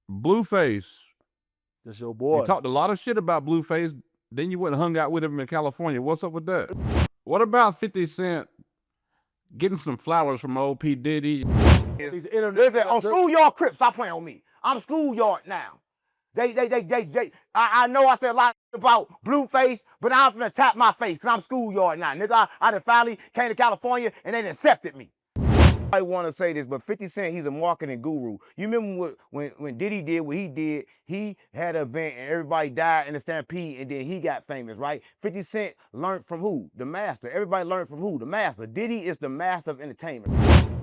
Blueface. That's your boy. You talked a lot of shit about Blueface. Then you went and hung out with him in California. What's up with that? What about 50 Cent getting some flowers from old P. Diddy? Listen, on schoolyard Crips, stop playing with me. I'm schoolyard now. I know I said a lot about Blueface, but I'm finna tap my face because I'm schoolyard now. Nigga, I done finally came to California and they accepted me. I want to say this, but 50 Cent, he's a marketing guru. You remember when Diddy did what he did? He had an event and everybody died in the stampede and then he got famous, right? 50 Cent learned from who? The master. Everybody learned from who? The master. Diddy is the master of entertainment.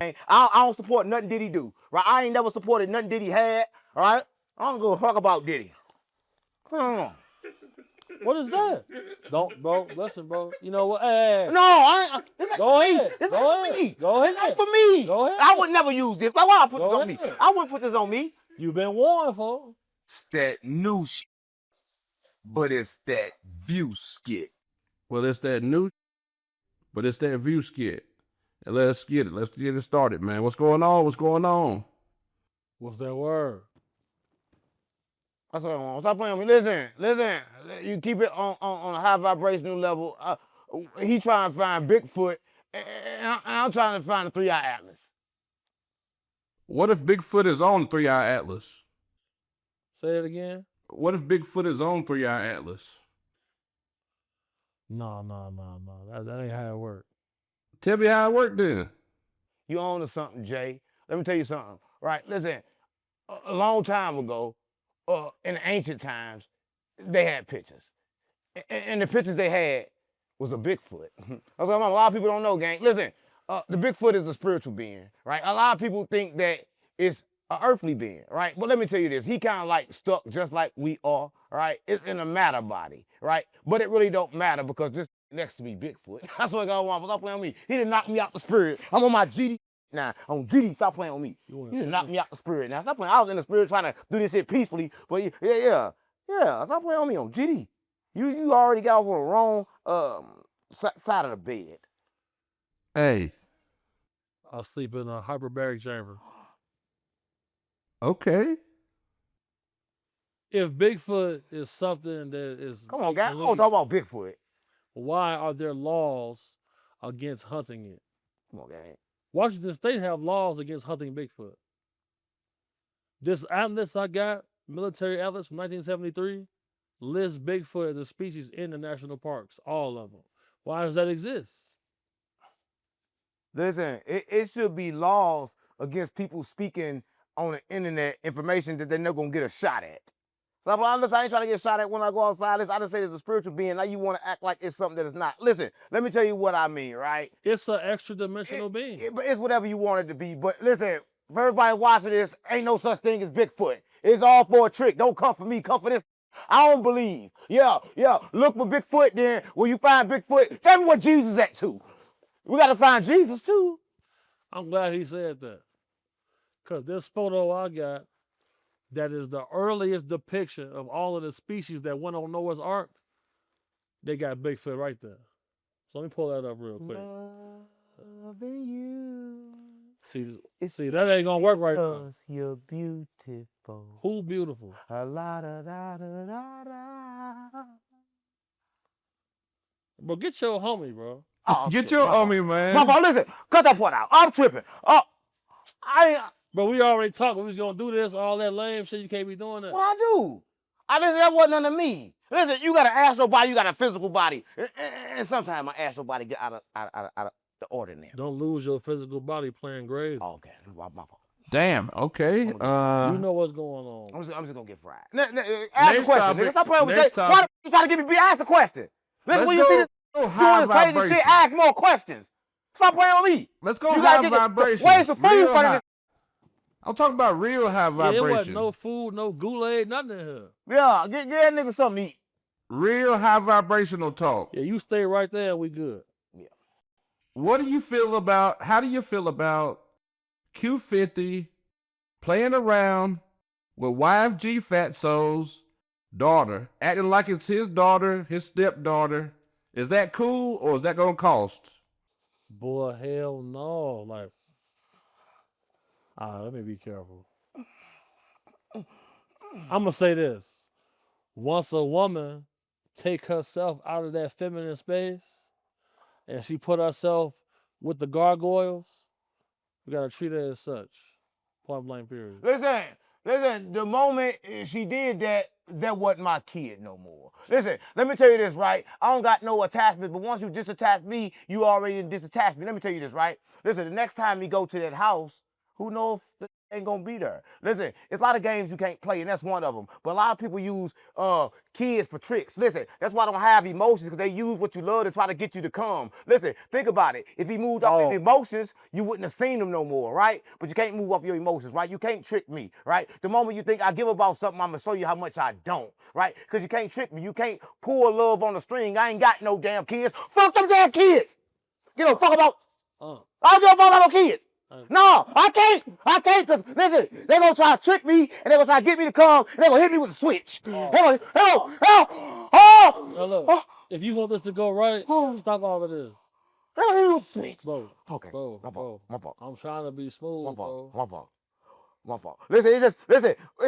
I don't support nothing Diddy do, right? I ain't never supported nothing Diddy had, all right? I don't give a fuck about Diddy. Come on. What is that? Don't, bro. Listen, bro. You know what? Hey. No, I ain't. Go ahead. This Go ain't ahead. for me. Go ahead. This ain't for me. Go ahead. I would never use this. Why would I put Go this on ahead. me? I wouldn't put this on me. You've been warned, folks. It's that new shit, but it's that view skit. Well, it's that new, but it's that view skit. And let's get it. Let's get it started, man. What's going on? What's going on? What's that word? That's what I want. Stop playing with me. Listen. You keep it on a high vibrational level. He trying to find Bigfoot, and I'm trying to find the 3-Eye Atlas. What if Bigfoot is on 3-Eye Atlas? Say it again. What if Bigfoot is on 3-Eye Atlas? No. That ain't how it works. Tell me how it worked then. You own to something, Jay. Let me tell you something. Right? Listen, a long time ago, in the ancient times, they had pictures. And the pictures they had was a Bigfoot. That's what a lot of people don't know, gang. Listen, the Bigfoot is a spiritual being, right? A lot of people think that it's an earthly being, right? But let me tell you this. He kind of like stuck just like we are, right? It's in a matter body, right? But it really don't matter because this next to me, Bigfoot. That's what I want. Stop playing with me. He done knocked me out the spirit. I'm on my GD. Now, on GD, stop playing with me. You done knocked me out the spirit. Now, stop playing. I was in the spirit trying to do this shit peacefully, but yeah. Stop playing with me on GD. You already got over the wrong side of the bed. Hey. I'll sleep in a hyperbaric chamber. Okay. If Bigfoot is something that is... Come on, guys. I don't talk about Bigfoot. Why are there laws against hunting it? Come on, guys. Washington State have laws against hunting Bigfoot. This atlas I got, military atlas from 1973, lists Bigfoot as a species in the national parks, all of them. Why does that exist? Listen, it should be laws against people speaking on the internet information that they're not going to get a shot at. So I ain't trying to get shot at when I go outside. Listen, I just say there's a spiritual being. Now you want to act like it's something that it's not. Listen, let me tell you what I mean, right? It's an extra dimensional being. But it's whatever you want it to be. But listen, for everybody watching this, ain't no such thing as Bigfoot. It's all for a trick. Don't come for me. Come for this. I don't believe. Yeah. Look for Bigfoot then. When you find Bigfoot, tell me what Jesus at too. We got to find Jesus too. I'm glad he said that. Because this photo I got, that is the earliest depiction of all of the species that went on Noah's Ark, they got Bigfoot right there. So let me pull that up real quick. Loving you. See, that ain't gonna work right now. Because you're beautiful. Who beautiful? A la da da da da da. Bro, get your homie, bro. Oh, Get your homie, man. My fault, listen, cut that part out. I'm tripping. But we already talked. We was gonna do this, all that lame shit. You can't be doing that. What I do? That wasn't under me. Listen, you got an astral body, you got a physical body. And sometimes my astral body get out of the ordinary. Don't lose your physical body playing grave. Oh, okay. My fault. Damn, okay. You know what's going on. I'm just gonna get fried. Ask the question, nigga. Stop playing with Jay. Why the you trying to give me ask the question? Listen, when you see this doing this crazy shit, ask more questions. Stop playing with me. Let's go high vibration. Ways to food for this. I'm talking about real high vibration. There wasn't no food, no Kool-Aid, nothing in here. Yeah, get that nigga something to eat. Real high vibrational talk. Yeah, you stay right there and we good. Yeah. How do you feel about Q50 playing around with YFG Fatso's daughter, acting like it's his daughter, his stepdaughter? Is that cool or is that gonna cost? Boy, hell no. Like, let me be careful. I'm gonna say this: once a woman take herself out of that feminine space and she put herself with the gargoyles, we gotta treat her as such. Point blank. Period. Listen, the moment she did that, that wasn't my kid no more. Listen, let me tell you this, right? I don't got no attachment, but once you disattach me, you already disattached me. Let me tell you this, right? Listen, the next time you go to that house, who knows if ain't gonna be there. Listen, it's a lot of games you can't play, and that's one of them. But a lot of people use kids for tricks. Listen, that's why I don't have emotions, because they use what you love to try to get you to come. Listen, think about it. If he moved off his emotions, you wouldn't have seen him no more, right? But you can't move off your emotions, right? You can't trick me, right? The moment you think I give about something, I'm gonna show you how much I don't, right? Because you can't trick me. You can't pull love on the string. I ain't got no damn kids. Fuck them damn kids. You know, fuck about. I don't give a fuck about no kids. No, I can't, cause listen, they gonna try to trick me, and they gonna try to get me to come, and they gonna hit me with a switch. Look, if you want this to go right, stop all of this. Switch. Bro, Okay, bro, my fault. I'm trying to be smooth, My fault. Listen, it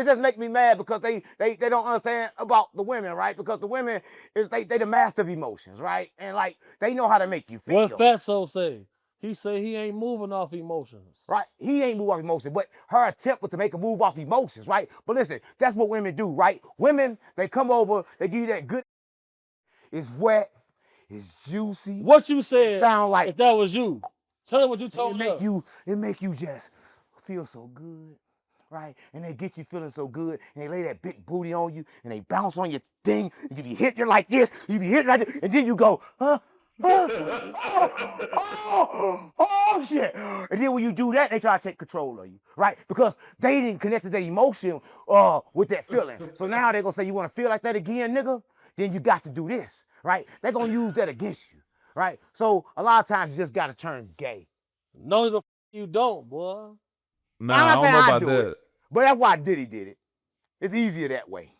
just make me mad because they don't understand about the women, right? Because the women they the master of emotions, right? And like they know how to make you feel. What Fatso say? He say he ain't moving off emotions. Right? He ain't moving off emotions, but her attempt was to make him move off emotions, right? But listen, that's what women do, right? Women, they come over, they give you that good. It's wet, it's juicy. What you said? Sound like if that was you. Tell them what you told me. It make you just feel so good, right? And they get you feeling so good, and they lay that big booty on you, and they bounce on your thing, and you be hitting like this, you be hitting like this, and then you go, huh? Oh, shit. And then when you do that, they try to take control of you, right? Because they didn't connect to that emotion with that feeling. So now they're going to say, you want to feel like that again, nigga? Then you got to do this, right? They're going to use that against you, right? So a lot of times you just got to turn gay. No, the you don't, boy. Nah, I don't know about that. But that's why Diddy did it. It's easier that way.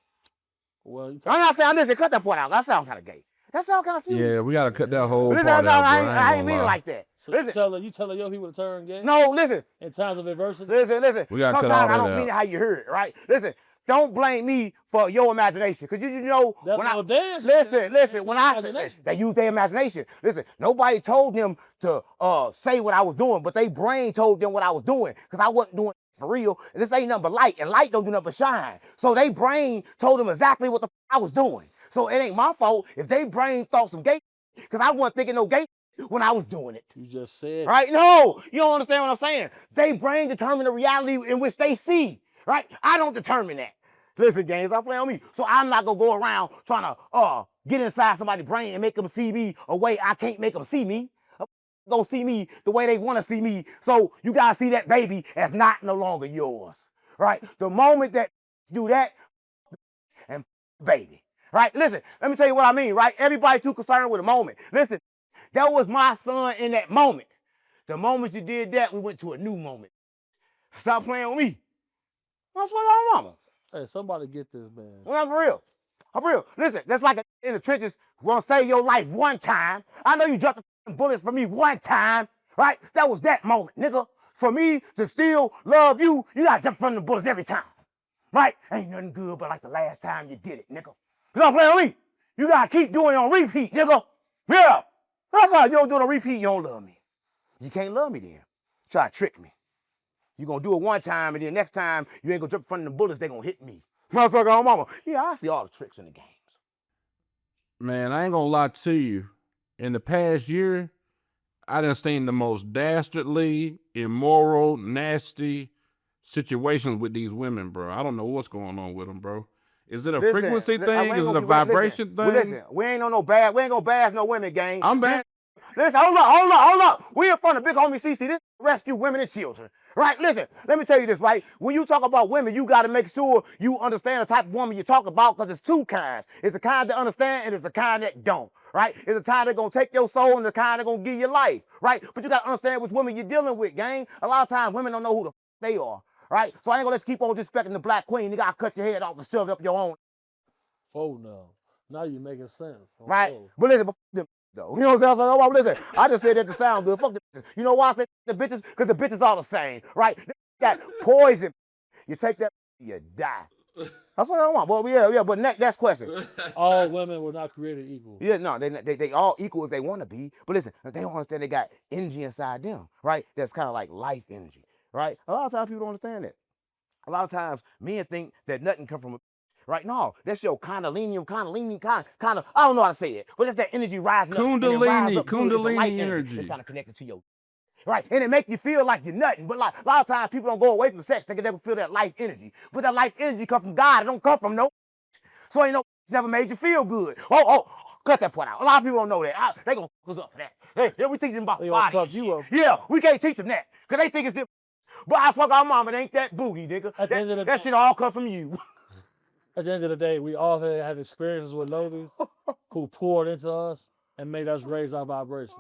Well, I'm not saying, listen, cut that part out. That sounds kind of gay. That sounds kind of few. Yeah, we gotta cut that whole listen, part out, bro. I ain't mean it like that. So listen. you tell her yo he would have turned gay? No, listen. In times of adversity? Listen. We gotta cut all Sometimes that I don't out. mean it how you heard it, right? Listen, don't blame me for your imagination. Because you know, that when listen, when I said they use their imagination. Listen, nobody told them to say what I was doing, but they brain told them what I was doing. Because I wasn't doing it for real. And this ain't nothing but light, and light don't do nothing but shine. So they brain told them exactly what the I was doing. So it ain't my fault if they brain thought some gay, because I wasn't thinking no gay when I was doing it. You just said. Right? No, you don't understand what I'm saying. They brain determine the reality in which they see. Right? I don't determine that. Listen, games, I'm playing on me. So I'm not going to go around trying to get inside somebody's brain and make them see me a way I can't make them see me. Go see me the way they want to see me. So you got to see that baby as not no longer yours. Right? The moment that you do that, and baby. Right? Listen, let me tell you what I mean, right? Everybody too concerned with a moment. Listen, that was my son in that moment. The moment you did that, we went to a new moment. Stop playing with me. What's with our mama? Hey, somebody get this, man. Well, I'm for real. I'm for real. Listen, that's like in the trenches, gonna save your life one time. I know you dropped the bullets for me one time, right? That was that moment, nigga. For me to still love you, you gotta jump from the bullets every time. Right? Ain't nothing good but like the last time you did it, nigga. You don't play with me. You gotta keep doing it on repeat, nigga. Yeah. That's why you don't do it on repeat, you don't love me. You can't love me then. Try to trick me. You gonna do it one time, and then next time you ain't gonna jump in front of the bullets, they gonna hit me. Motherfucker on mama. Yeah, I see all the tricks in the games. Man, I ain't gonna lie to you. In the past year, I done seen the most dastardly, immoral, nasty situations with these women, bro. I don't know what's going on with them, bro. Is it a frequency thing? Is it a vibration thing? Listen, we ain't gonna bash no women, gang. I'm bad. Listen, hold up. We in front of big homie CC. This rescue women and children. Right? Listen, let me tell you this, right? When you talk about women, you got to make sure you understand the type of woman you talk about, because it's two kinds. It's the kind that understand, and it's the kind that don't. Right? It's the kind that's going to take your soul, and the kind that's going to give you life. Right? But you got to understand which women you're dealing with, gang. A lot of times, women don't know who the they are. Right? So I ain't going to keep on disrespecting the black queen. You got to cut your head off and shove it up your own. Oh, no. Now you're making sense. Right? But listen, though. You know what I'm saying? Oh, listen, I just said that to sound good. Fuck the bitches. You know why I say the bitches? Because the bitches all the same, right? They got poison. You take that, you die. That's what I want. Well, yeah. But next question. All women were not created equal. Yeah, no, they all equal if they want to be. But listen, they don't understand they got energy inside them, right? That's kind of like life energy, right? A lot of times people don't understand that. A lot of times men think that nothing come from a right? No, that's your kind of, I don't know how to say it, but that's that energy rising up. And it rise up good. It's a light Kundalini energy. It's kind of connected to your right? And it make you feel like you're nothing. But like a lot of times people don't go away from sex, they can never feel that life energy. But that life energy comes from God. It don't come from no. So ain't no never made you feel good. Oh, cut that part out. A lot of people don't know that. They gonna fuck us up for that. Hey, we teach them about They gonna body. fuck you up. Yeah, we can't teach them that. Cause they think it's different. But I fuck our mama, it ain't that booty, nigga. At the end of the That day- shit all come from you. At the end of the day, we all had experiences with Lotus who poured into us and made us raise our vibration.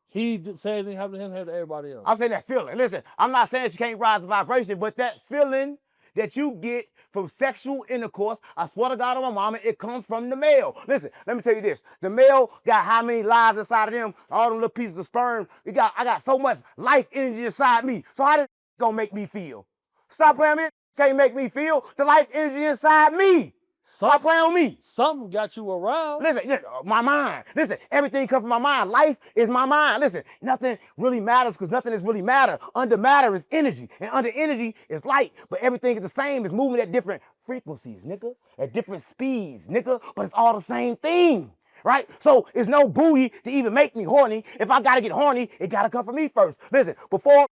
He did say anything happened to him, happened to everybody else. I'm saying that feeling. Listen, I'm not saying she can't rise the vibration, but that feeling that you get from sexual intercourse, I swear to God on my mama, it comes from the male. Listen, let me tell you this. The male got how many lives inside of them, all them little pieces of sperm. I got so much life energy inside me. So how this gonna make me feel? Stop playing with it. Can't make me feel the life energy inside me. Stop playing on me. Something got you around. Listen, my mind. Listen, everything comes from my mind. Life is my mind. Listen, nothing really matters because nothing is really matter. Under matter is energy, and under energy is light. But everything is the same. It's moving at different frequencies, nigga, at different speeds, nigga. But it's all the same thing, right? So it's no booty to even make me horny. If I gotta get horny, it gotta come from me first. Listen, before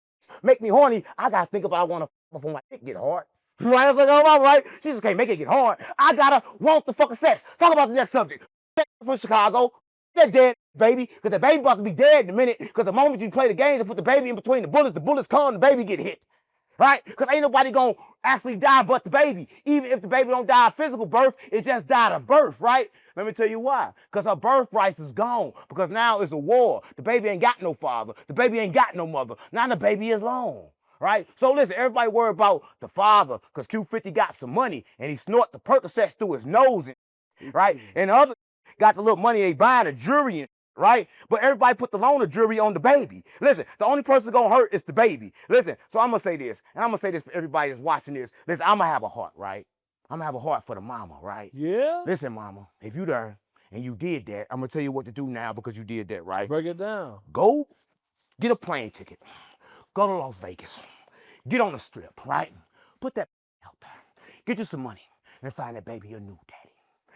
make me horny, I gotta think if I wanna before my dick get hard. Right? That's like, oh, right? She just can't make it get hard. I gotta want the fucking sex. Talk about the next subject. From Chicago, that dead baby, because the baby about to be dead in a minute. Because the moment you play the games and put the baby in between the bullets come, the baby get hit. Right? Because ain't nobody gonna actually die but the baby. Even if the baby don't die of physical birth, it just died of birth, right? Let me tell you why. Because her birthright is gone. Because now it's a war. The baby ain't got no father. The baby ain't got no mother. Now the baby is alone. Right? So listen, everybody worry about the father because Q50 got some money and he snort the Percocets through his nose, right? And the other got the little money they buying a jury, right? But everybody put the loaner jury on the baby. Listen, the only person gonna hurt is the baby. Listen, so I'm gonna say this, and I'm gonna say this for everybody that's watching this. Listen, I'm gonna have a heart, right? I'm gonna have a heart for the mama, right? Yeah? Listen, mama, if you there and you did that, I'm gonna tell you what to do now because you did that, right? Break it down. Go get a plane ticket. Go to Las Vegas. Get on the strip, right? Put that out there. Get you some money and find that baby your new daddy.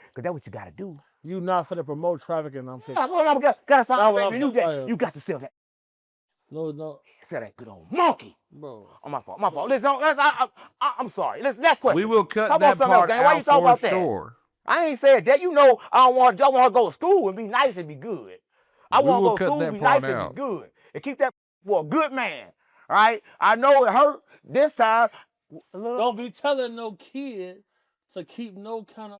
Because that's what you got to do. You not finna promote trafficking, I'm finna. That's what I'm gotta find That's that what baby I'm new daddy. saying. You got to sell that. No. Sell that good old monkey. Bro. Oh, my fault. Listen, I'm sorry. Listen, next question. We will cut Talk that about something else, part gang. Why you out talk for about that? sure. I ain't said that. You know, I want her to go to school and be nice and be good. I We want will her to go cut to school that and be part nice and out. be good. And keep that for a good man. All right? I know it hurt this time. Don't be telling no kid to keep no kind of.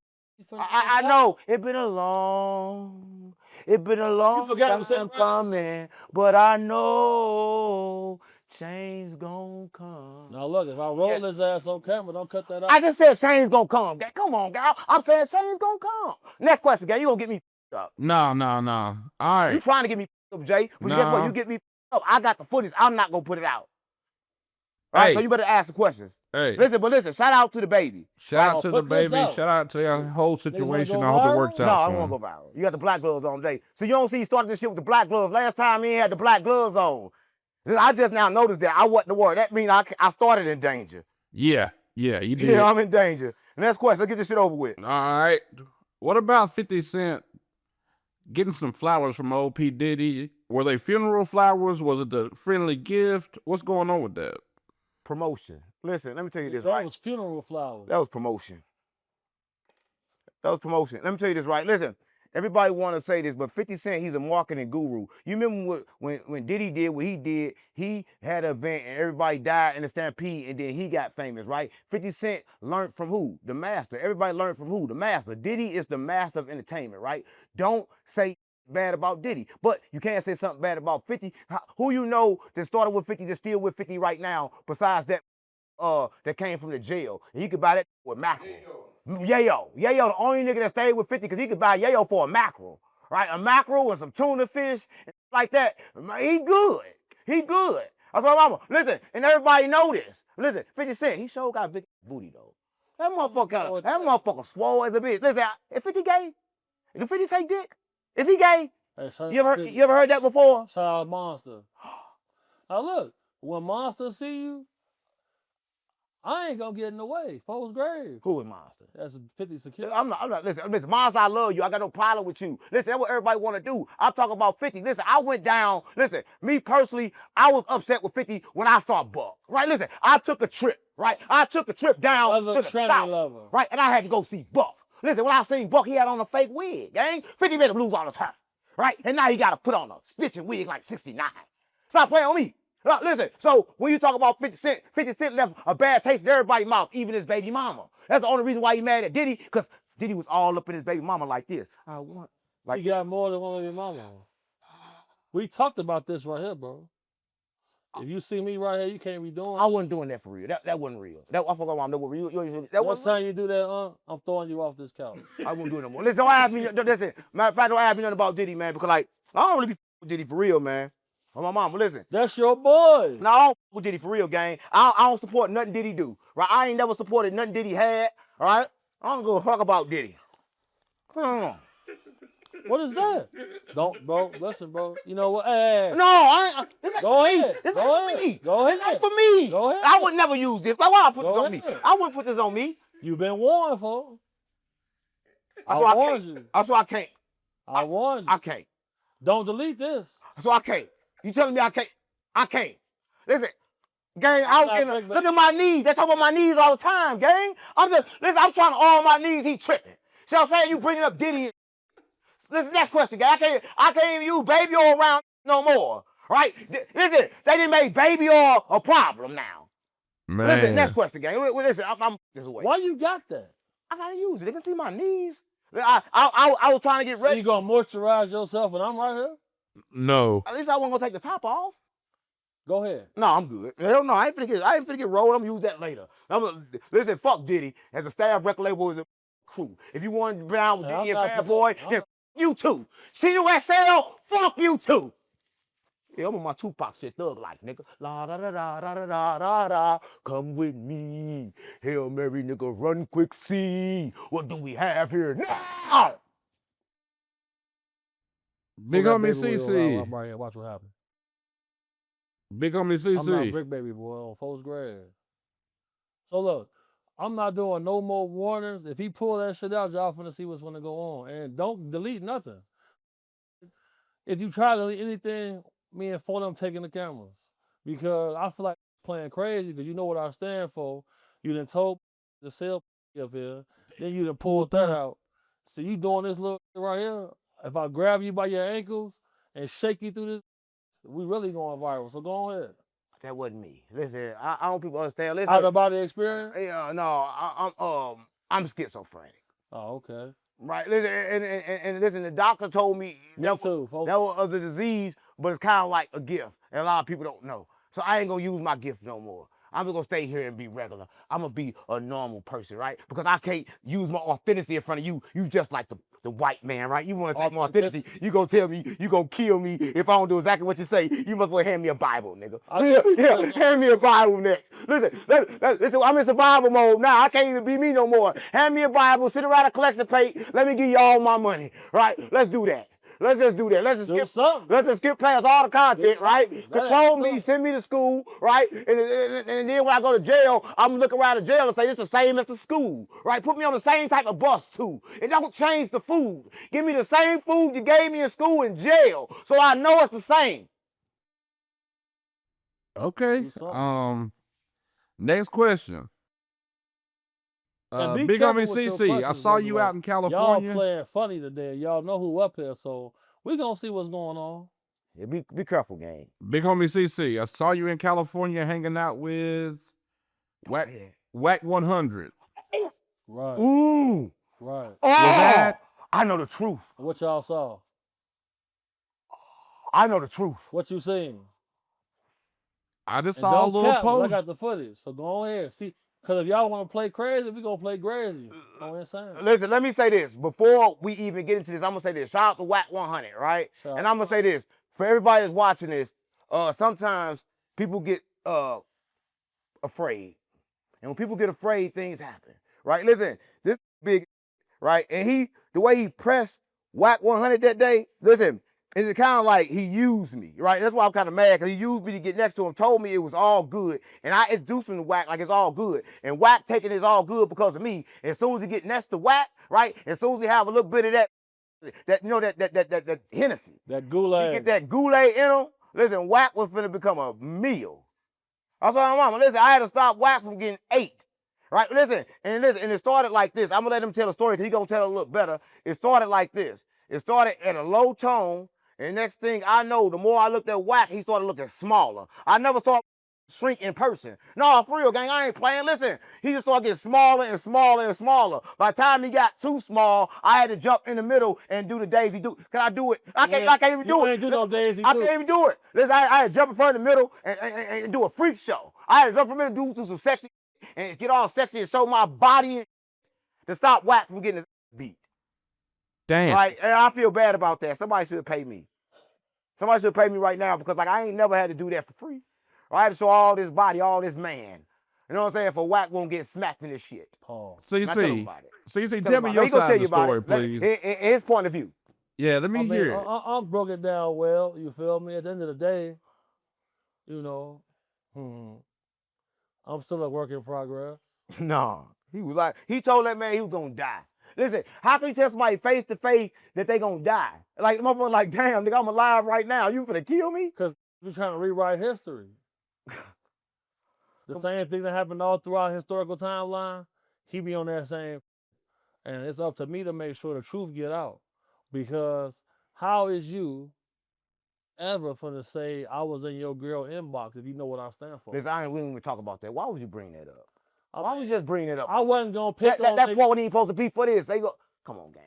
I know it been a long forgot to say time the words. coming, but I know change gonna come. Now look, if I roll his ass on camera, don't cut that out. I just said change gonna come. Come on, gal. I'm saying change gonna come. Next question, gal. You gonna get me up? No. All You right. trying to get me up, Jay? But guess what? Nah. You get me up. I got the footage. I'm not gonna put it out. All right, Hey. so you better ask the questions. Hey, Listen. Shout out to the baby. shout out to the put this baby. out. Shout out to your whole wanna situation. go I hope it viral? works No, out I for don't him. want to go viral. You got the black gloves on, Jay. So you don't see he started this shit with the black gloves. Last time he had the black gloves on. I just now noticed that I wasn't the word. That means I started in danger. Yeah, you did. Yeah, I'm in danger. Next question. Let's get this shit over with. All right. What about 50 Cent getting some flowers from old P. Diddy? Were they funeral flowers? Was it the friendly gift? What's going on with that? Promotion. Listen, let me tell you this, That right? was funeral flowers. That was promotion. Let me tell you this, right? Listen, everybody want to say this, but 50 Cent, he's a marketing guru. You remember when Diddy did what he did, he had an event and everybody died in a stampede and then he got famous, right? 50 Cent learned from who? The master. Everybody learned from who? The master. Diddy is the master of entertainment, right? Don't say bad about Diddy, but you can't say something bad about 50. Who you know that started with 50 that's still with 50 right now besides that that came from the jail? And you could buy that with mackerel. Yayo, the only nigga that stayed with 50 because he could buy Yayo for a mackerel, right? A mackerel and some tuna fish and like that. He good. That's what I'm. Listen, and everybody know this. Listen, 50 Cent, he sure got a big booty though. That motherfucker swole as a bitch. Listen, if 50 gay, if 50 take dick, if he gay, Hey, you ever heard that before? Shout out Monster. Now look, when Monster see you, I ain't gonna get in the way. Folks grave. Who is Monster? That's 50 security. I'm not, listen, Monster, I love you. I got no problem with you. Listen, that's what everybody want to do. I'm talking about 50. Listen, I went down. Listen, me personally, I was upset with 50 when I saw Buck. Right? Listen, I took a trip. Right? I took a trip down to the south. Lover. Right? And I had to go see Buck. Listen, when I seen Buck, he had on a fake wig, gang. 50 made him lose all his hair. Right? And now he got to put on a stitching wig like 69. Stop playing on me. Listen, so when you talk about 50 Cent left a bad taste in everybody's mouth, even his baby mama. That's the only reason why he mad at Diddy, because Diddy was all up in his baby mama like this. I want, like, he got more than one baby mama. We talked about this right here, bro. If you see me right here, you can't be doing. I wasn't doing that for real. That wasn't real. I forgot why I'm doing real. Next time you do that, I'm throwing you off this couch. I won't do it no more. Listen, don't ask me. Listen, matter of fact, don't ask me nothing about Diddy, man, because like I don't really be with Diddy for real, man. Oh, my mama, listen. That's your boy. No, I don't with Diddy for real, gang. I don't support nothing Diddy do. Right? I ain't never supported nothing Diddy had. All right? I don't give a fuck about Diddy. What is that? Don't, bro. Listen, bro. You know what? Hey. No, I ain't. Go ahead. This Go ain't ahead. for me. Go ahead. This ain't for me. Go ahead. I would never use this. Why would I put Go this on me? ahead. I wouldn't put this on me. You've been warned, folks. I That's warned you. That's why I can't. I warned you. I can't. Don't delete this. So I can't. You telling me I can't? I can't. Listen, gang, look at my knees. They talk about my knees all the time, gang. I'm trying to arm my knees, he tripping. See what I'm saying? You bringing up Diddy. Listen, next question, gang. I can't even use baby oil around no more. Right? Listen, they didn't make baby oil a problem now. Man. Listen, next question, gang. Listen, I'm this way. Why you got that? I gotta use it. They can see my knees. I was trying to get So ready. you gonna moisturize yourself and I'm right here? No. At least I wasn't gonna take the top off. Go ahead. No, I'm good. Hell no, I ain't finna get rolled. I'm gonna use that later. Listen, fuck Diddy. As a staff record label is a crew. If you want to be down with Diddy and Bad Boy, then you too. See you at sale? Fuck you too. Yeah, I'm on my Tupac shit, thug like, nigga. La da da da da da da da da. Come with me. Hail Mary, nigga, run quick, see. What do we have here now? Big homie CC. I'm right here. Watch what happens. Big homie CC. I'm not Brick Baby Boy on Folks Grave. So look, I'm not doing no more warnings. If he pull that shit out, y'all finna see what's gonna go on. And don't delete nothing. If you try to delete anything, me and for them taking the cameras. Because I feel like playing crazy because you know what I stand for. You done told the sale up here, then you done pulled that out. So you doing this little right here. If I grab you by your ankles and shake you through this, we really going viral. So go ahead. That wasn't me. Listen, I don't people understand. Listen, Out of body experience? Yeah, no, I'm schizophrenic. Oh, okay. Right. Listen, and listen, the doctor told me Me too, folks. that was a disease, but it's kind of like a gift, and a lot of people don't know. So I ain't gonna use my gift no more. I'm just gonna stay here and be regular. I'm gonna be a normal person, right? Because I can't use my authenticity in front of you. You just like the white man, right? You wanna take my authenticity, you gonna tell me, you gonna kill me if I don't do exactly what you say. You must well hand me a Bible, nigga. Yeah, hand me a Bible next. Listen, I'm in survival mode now. I can't even be me no more. Hand me a Bible, sit around a collection plate, let me give you all my money, right? Let's do that. Let's just do that. Let's just skip past all the content, right? Control me, send me to school, right? And then when I go to jail, I'm gonna look around the jail and say it's the same as the school, right? Put me on the same type of bus too. And don't change the food. Give me the same food you gave me in school in jail, so I know it's the same. Okay. Next question. Big homie CC, I saw you out in California. Y'all playing funny today. Y'all know who up here, so we gonna see what's going on. Yeah, be careful, gang. Big homie CC, I saw you in California hanging out with Wack100. Right. Ooh. Right. Oh, I know the truth. What y'all saw? I know the truth. What you seen? I just saw a little post. I got the footage, so go ahead. See, because if y'all want to play crazy, we gonna play crazy. Go insane. Listen, let me say this. Before we even get into this, I'm gonna say this. Shout out to Wack100, right? And I'm gonna say this. For everybody that's watching this, sometimes people get afraid. And when people get afraid, things happen. right? Listen, this big, right? And the way he pressed Wack100 that day, listen, it's kind of like he used me, right? That's why I'm kind of mad, because he used me to get next to him, told me it was all good, and I introduced him to Wack like it's all good. And Wack taking it's all good because of me. As soon as he get next to Wack, right? As soon as he have a little bit of that Hennessy. That Goulet. He get that Goulet in him. Listen, Wack was finna become a meal. That's what I'm on. Listen, I had to stop Wack from getting 8. Right? Listen, and it started like this. I'm gonna let him tell a story because he's gonna tell it a little better. It started like this. It started at a low tone, and next thing I know, the more I looked at Wack, he started looking smaller. I never saw shrink in person. No, for real, gang, I ain't playing. Listen, he just started getting smaller and smaller and smaller. By the time he got too small, I had to jump in the middle and do the Daisy Duke. Can I do it? I can't even do it. You ain't do no Daisy I Duke. can't even do it. Listen, I had to jump in front of the middle and do a freak show. I had to jump in the middle, do some sexy and get all sexy and show my body to stop Wack from getting his beat. Damn. Right? And I feel bad about that. Somebody should pay me. Somebody should pay me right now, because like I ain't never had to do that for free. I had to show all this body, all this man. You know what I'm saying? For Wack won't get smacked in this shit. Pause. So you Now tell him see, about it. tell me your side of the story, please. His point of view. Yeah, let me hear it. I broke it down well. You feel me? At the end of the day, you know, I'm still a work in progress. No. He told that man he was gonna die. Listen, how can you tell somebody face to face that they gonna die? Like, motherfucker, like, damn, nigga, I'm alive right now. You finna kill me? Because you're trying to rewrite history. The same thing that happened all throughout historical timeline, he be on that same. And it's up to me to make sure the truth get out. Because how is you ever finna say I was in your girl inbox if you know what I stand for? Listen, we didn't even talk about that. Why would you bring that up? Why would you just bring it up? I wasn't gonna pick that point wasn't even supposed to be for this. They go, come on, gang.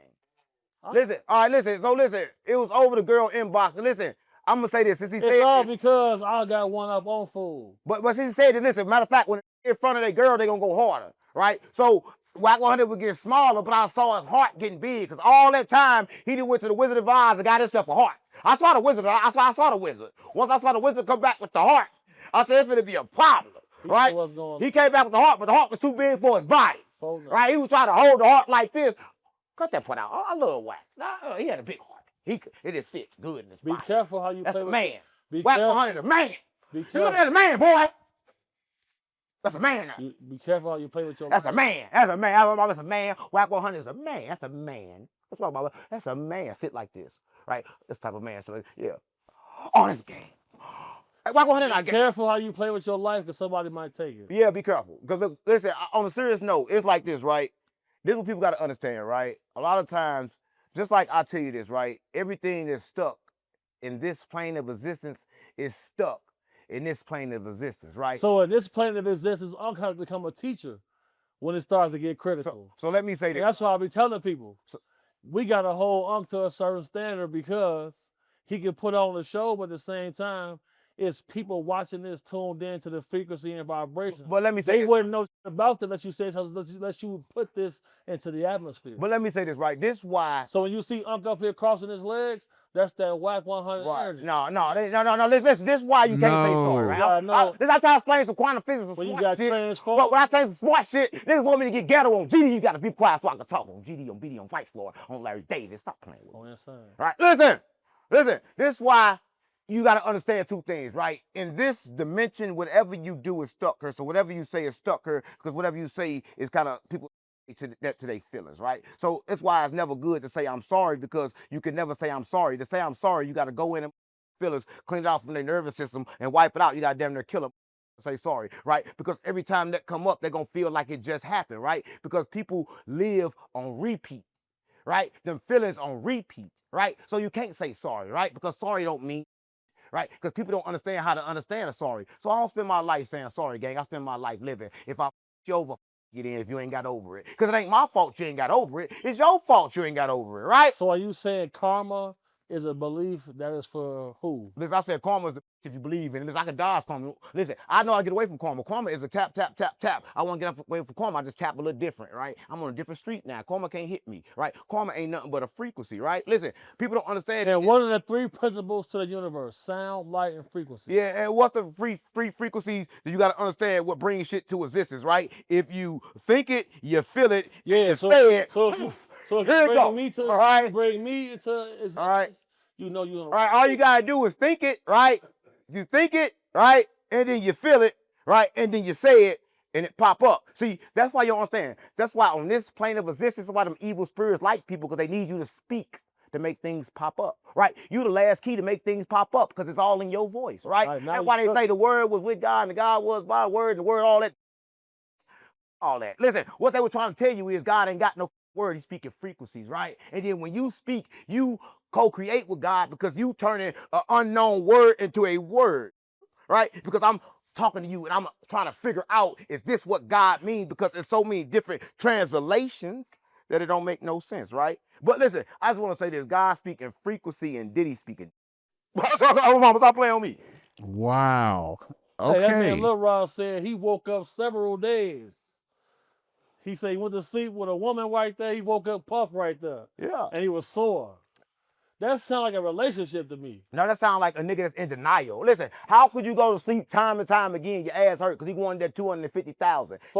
Listen, all right, listen. So listen, it was over the girl inbox. And listen, I'm gonna say this. Since he said it's all because I got one up on food. But since he said it, listen, matter of fact, when in front of that girl, they gonna go harder, right? So Wack100 was getting smaller, but I saw his heart getting big, because all that time he done went to the Wizard of Oz and got himself a heart. I saw the wizard. I saw the wizard. Once I saw the wizard come back with the heart, I said it's gonna be a problem. Right? He came back with the heart, but the heart was too big for his body. Right? He was trying to hold the heart like this. Cut that part out. I love Wack. He had a big heart. It just fits good in his body. Be careful how you That's play a with man. Be Wack100 a man. Be You careful. look at a man, boy. That's a man now. Be careful how you play with your That's a man. That's a man. That's a man. Wack100 is a man. That's a man. That's what I'm about. That's a man. Sit like this. Right? This type of man. So, yeah. On this game. Be careful how you play with your life, because somebody might take it. Yeah, be careful. Because listen, on a serious note, it's like this, right? This is what people got to understand, right? A lot of times, just like I tell you this, right? Everything that's stuck in this plane of existence is stuck in this plane of existence, right? So in this plane of existence, I'm going to become a teacher when it starts to get critical. So let me say this. That's why I be telling people, we got to hold to a certain standard, because he can put on the show, but at the same time, it's people watching this tuned in to the frequency and vibration. But let me say they wouldn't know about that unless you say, unless you put this into the atmosphere. But let me say this, right? This why. So when you see Unc up here crossing his legs, that's that Wack100 energy. No. Listen, this is why you can't say sorry, right? I try to explain some quantum physics and when you smart got shit. transformed. But when I say some smart shit, niggas want me to get ghetto on GD. You got to be quiet so I can talk on GD, on BD, on Vice Lord, on Larry Davis. Stop playing with me. Oh, insane. Right? Listen. This is why you got to understand two things, right? In this dimension, whatever you do is stuck her. So whatever you say is stuck her, because whatever you say is kind of people to their feelings, right? So that's why it's never good to say I'm sorry, because you can never say I'm sorry. To say I'm sorry, you got to go in and feelings, clean it out from their nervous system and wipe it out. You got to damn near kill them. Say sorry, right? Because every time that come up, they're going to feel like it just happened, right? Because people live on repeat, right? Them feelings on repeat, right? So you can't say sorry, right? Because sorry don't mean, right? Because people don't understand how to understand a sorry. So I don't spend my life saying sorry, gang. I spend my life living. If I you over, get in if you ain't got over it. Because it ain't my fault you ain't got over it. It's your fault you ain't got over it, right? So are you saying karma is a belief that is for who? Listen, I said karma is if you believe in it. Listen, I can dodge karma. Listen, I know how to get away from karma. Karma is a tap, tap, tap, tap. I want to get away from karma. I just tap a little different, right? I'm on a different street now. Karma can't hit me, right? Karma ain't nothing but a frequency, right? Listen, people don't understand. And what are the three principles to the universe? Sound, light, and frequency. Yeah, and what's the free frequencies that you got to understand what brings shit to existence, right? If you think it, you feel it, Yeah, you so say it, so poof, if here you it go. bring me to All right. bring me into existence, All right. you know you're All right, all you gotta do is think it, right? You think it, right? And then you feel it, right? And then you say it, and it pop up. See, that's why you don't understand. That's why on this plane of existence, that's why them evil spirits like people, because they need you to speak to make things pop up, right? You the last key to make things pop up, because it's all in your voice, right? Right, now That's why they say the word was with God, and the God was by the word, and the word, all that. Listen, what they were trying to tell you is God ain't got no word. He's speaking frequencies, right? And then when you speak, you co-create with God, because you turning an unknown word into a word, right? Because I'm talking to you and I'm trying to figure out, is this what God means? Because there's so many different translations that it don't make no sense, right? But listen, I just want to say this: God speaking frequency and Diddy speaking. Mama, stop playing on me. Wow. Hey, that man Okay. Lil Rod said he woke up several days. He said he went to sleep with a woman right there. He woke up puff right there. Yeah. And he was sore. That sounds like a relationship to me. Now that sounds like a nigga that's in denial. Listen, how could you go to sleep time and time again, your ass hurt, because he wanted that 250,000. He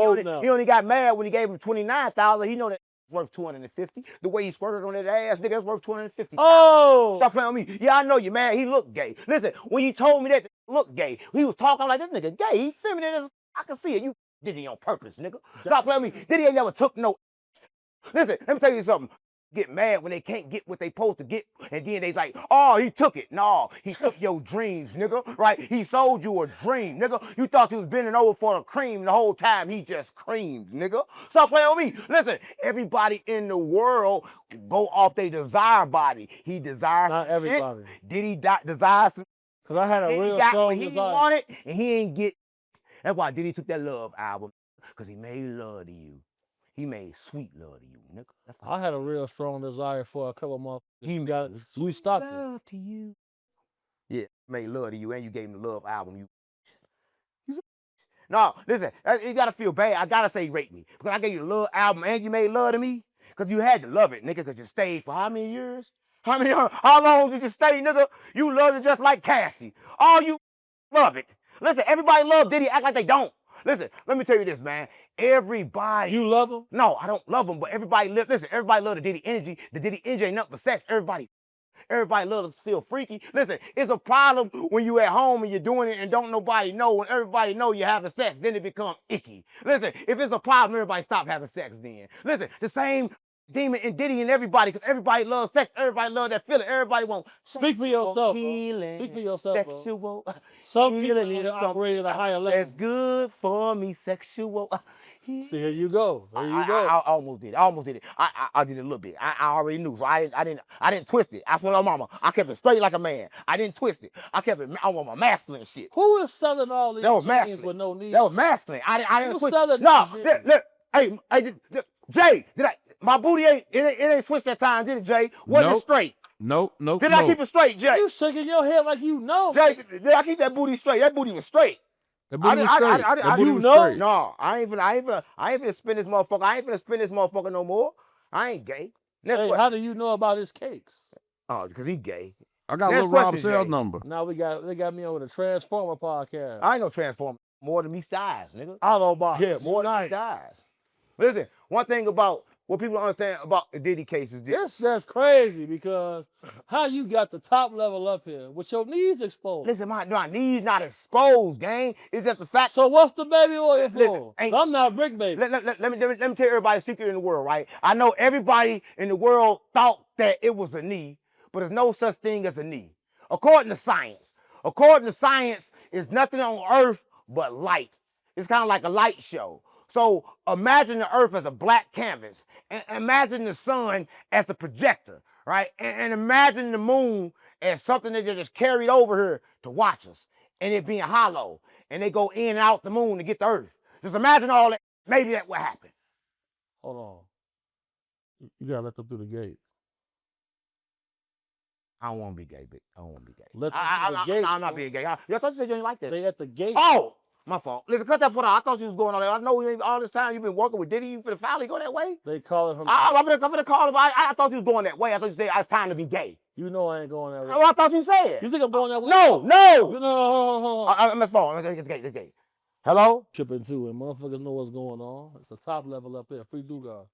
only got mad when he gave him 29,000. He know that worth 250. The way he squirted on that ass, nigga, that's worth 250. Oh! Stop playing with me. Yeah, I know you mad. He looked gay. Listen, when you told me that, look gay. He was talking like, this nigga gay. He feminine as I can see it. You did it on purpose, nigga. Stop playing with me. Diddy ain't never took no. Listen, let me tell you something. Get mad when they can't get what they supposed to get, and then they like, oh, he took it. No, he took your dreams, nigga, right? He sold you a dream, nigga. You thought you was bending over for the cream the whole time. He just creamed, nigga. Stop playing with me. Listen, everybody in the world go off their desire body. He desires Not everybody. shit. Did he desire some? Because I had a He real got strong what he desire. wanted, and he ain't get. That's why Diddy took that love album, because he made love to you. He made sweet love to you, nigga. That's all. I had a real strong desire for a couple months. He got made we stopped it. love to you. Yeah, made love to you, and you gave him the love album. No, listen, you gotta feel bad. I gotta say rate me, because I gave you the love album and you made love to me, because you had to love it, nigga, because you stayed for how many years? How long did you stay, nigga? You loved it just like Cassie. All you love it. Listen, everybody love Diddy, act like they don't. Listen, let me tell you this, man. Everybody. You love him? No, I don't love him, but everybody listen, everybody love the Diddy energy. The Diddy energy ain't nothing but sex. Everybody love to feel freaky. Listen, it's a problem when you at home and you're doing it and don't nobody know. When everybody know you're having sex, then it becomes icky. Listen, if it's a problem, everybody stop having sex then. Listen, the same demon and Diddy and everybody, because everybody loves sex. Everybody love that feeling. Everybody wants Speak for yourself, healing, bro. Speak for yourself, sexual. bro. Some people need to operate at a higher level. That's good for me, sexual. See, here you go. There you go. I almost did it. I did it a little bit. I already knew, so I didn't twist it. I swear to mama, I kept it straight like a man. I didn't twist it. I kept it. I want my masculine shit. Who is selling all these That was jeans masculine. with no need? That was masculine. I didn't Who's twist. selling No, these jeans? hey, Jay, my booty ain't switched that time, did it, Jay? Wasn't it straight? Nope. Did I keep it straight, Jay? You shaking your head like you know. Jay, did I keep that booty straight? That booty was straight. That booty was straight. That booty was know? straight. No, I ain't finna spin this motherfucker. I ain't finna spin this motherfucker no more. I ain't gay. Next Hey, question. how do you know about his cakes? Oh, because he gay. I got Next Lil Rob question, cell Jay. number. Now they got me on the Transformer podcast. I ain't no transformer. More than me size, nigga. Autobots. Yeah, more than me Unite. size. Listen, one thing about what people don't understand about the Diddy case is this. It's just crazy because how you got the top level up here with your knees exposed. Listen, my knees not exposed, gang. It's just the fact. So what's the baby oil Listen, for? ain't- I'm not brick baby. Let me tell everybody a secret in the world, right? I know everybody in the world thought that it was a knee, but there's no such thing as a knee. According to science, is nothing on earth but light. It's kind of like a light show. So imagine the earth as a black canvas, and imagine the sun as the projector, right? And imagine the moon as something that they just carried over here to watch us, and it being hollow, and they go in and out the moon to get the earth. Just imagine all that. Maybe that would happen. Hold on. You gotta let them through the gate. I don't want to be gay, bitch. I don't want to be gay. Let them to the gate. I'm not being gay. I thought you said you didn't like that. They at the gate. Oh, my fault. Listen, cut that part out. I thought you was going on there. I know you ain't, all this time you've been working with Diddy. You finna finally go that way? They call it from. I'm gonna call him. I thought you was going that way. I thought you said it's time to be gay. You know I ain't going that way. I thought you said. You think I'm going that way? No. No. I'm at phone. It's gay. Hello? Tripping too, and motherfuckers know what's going on. It's a top level up there, free Dugas.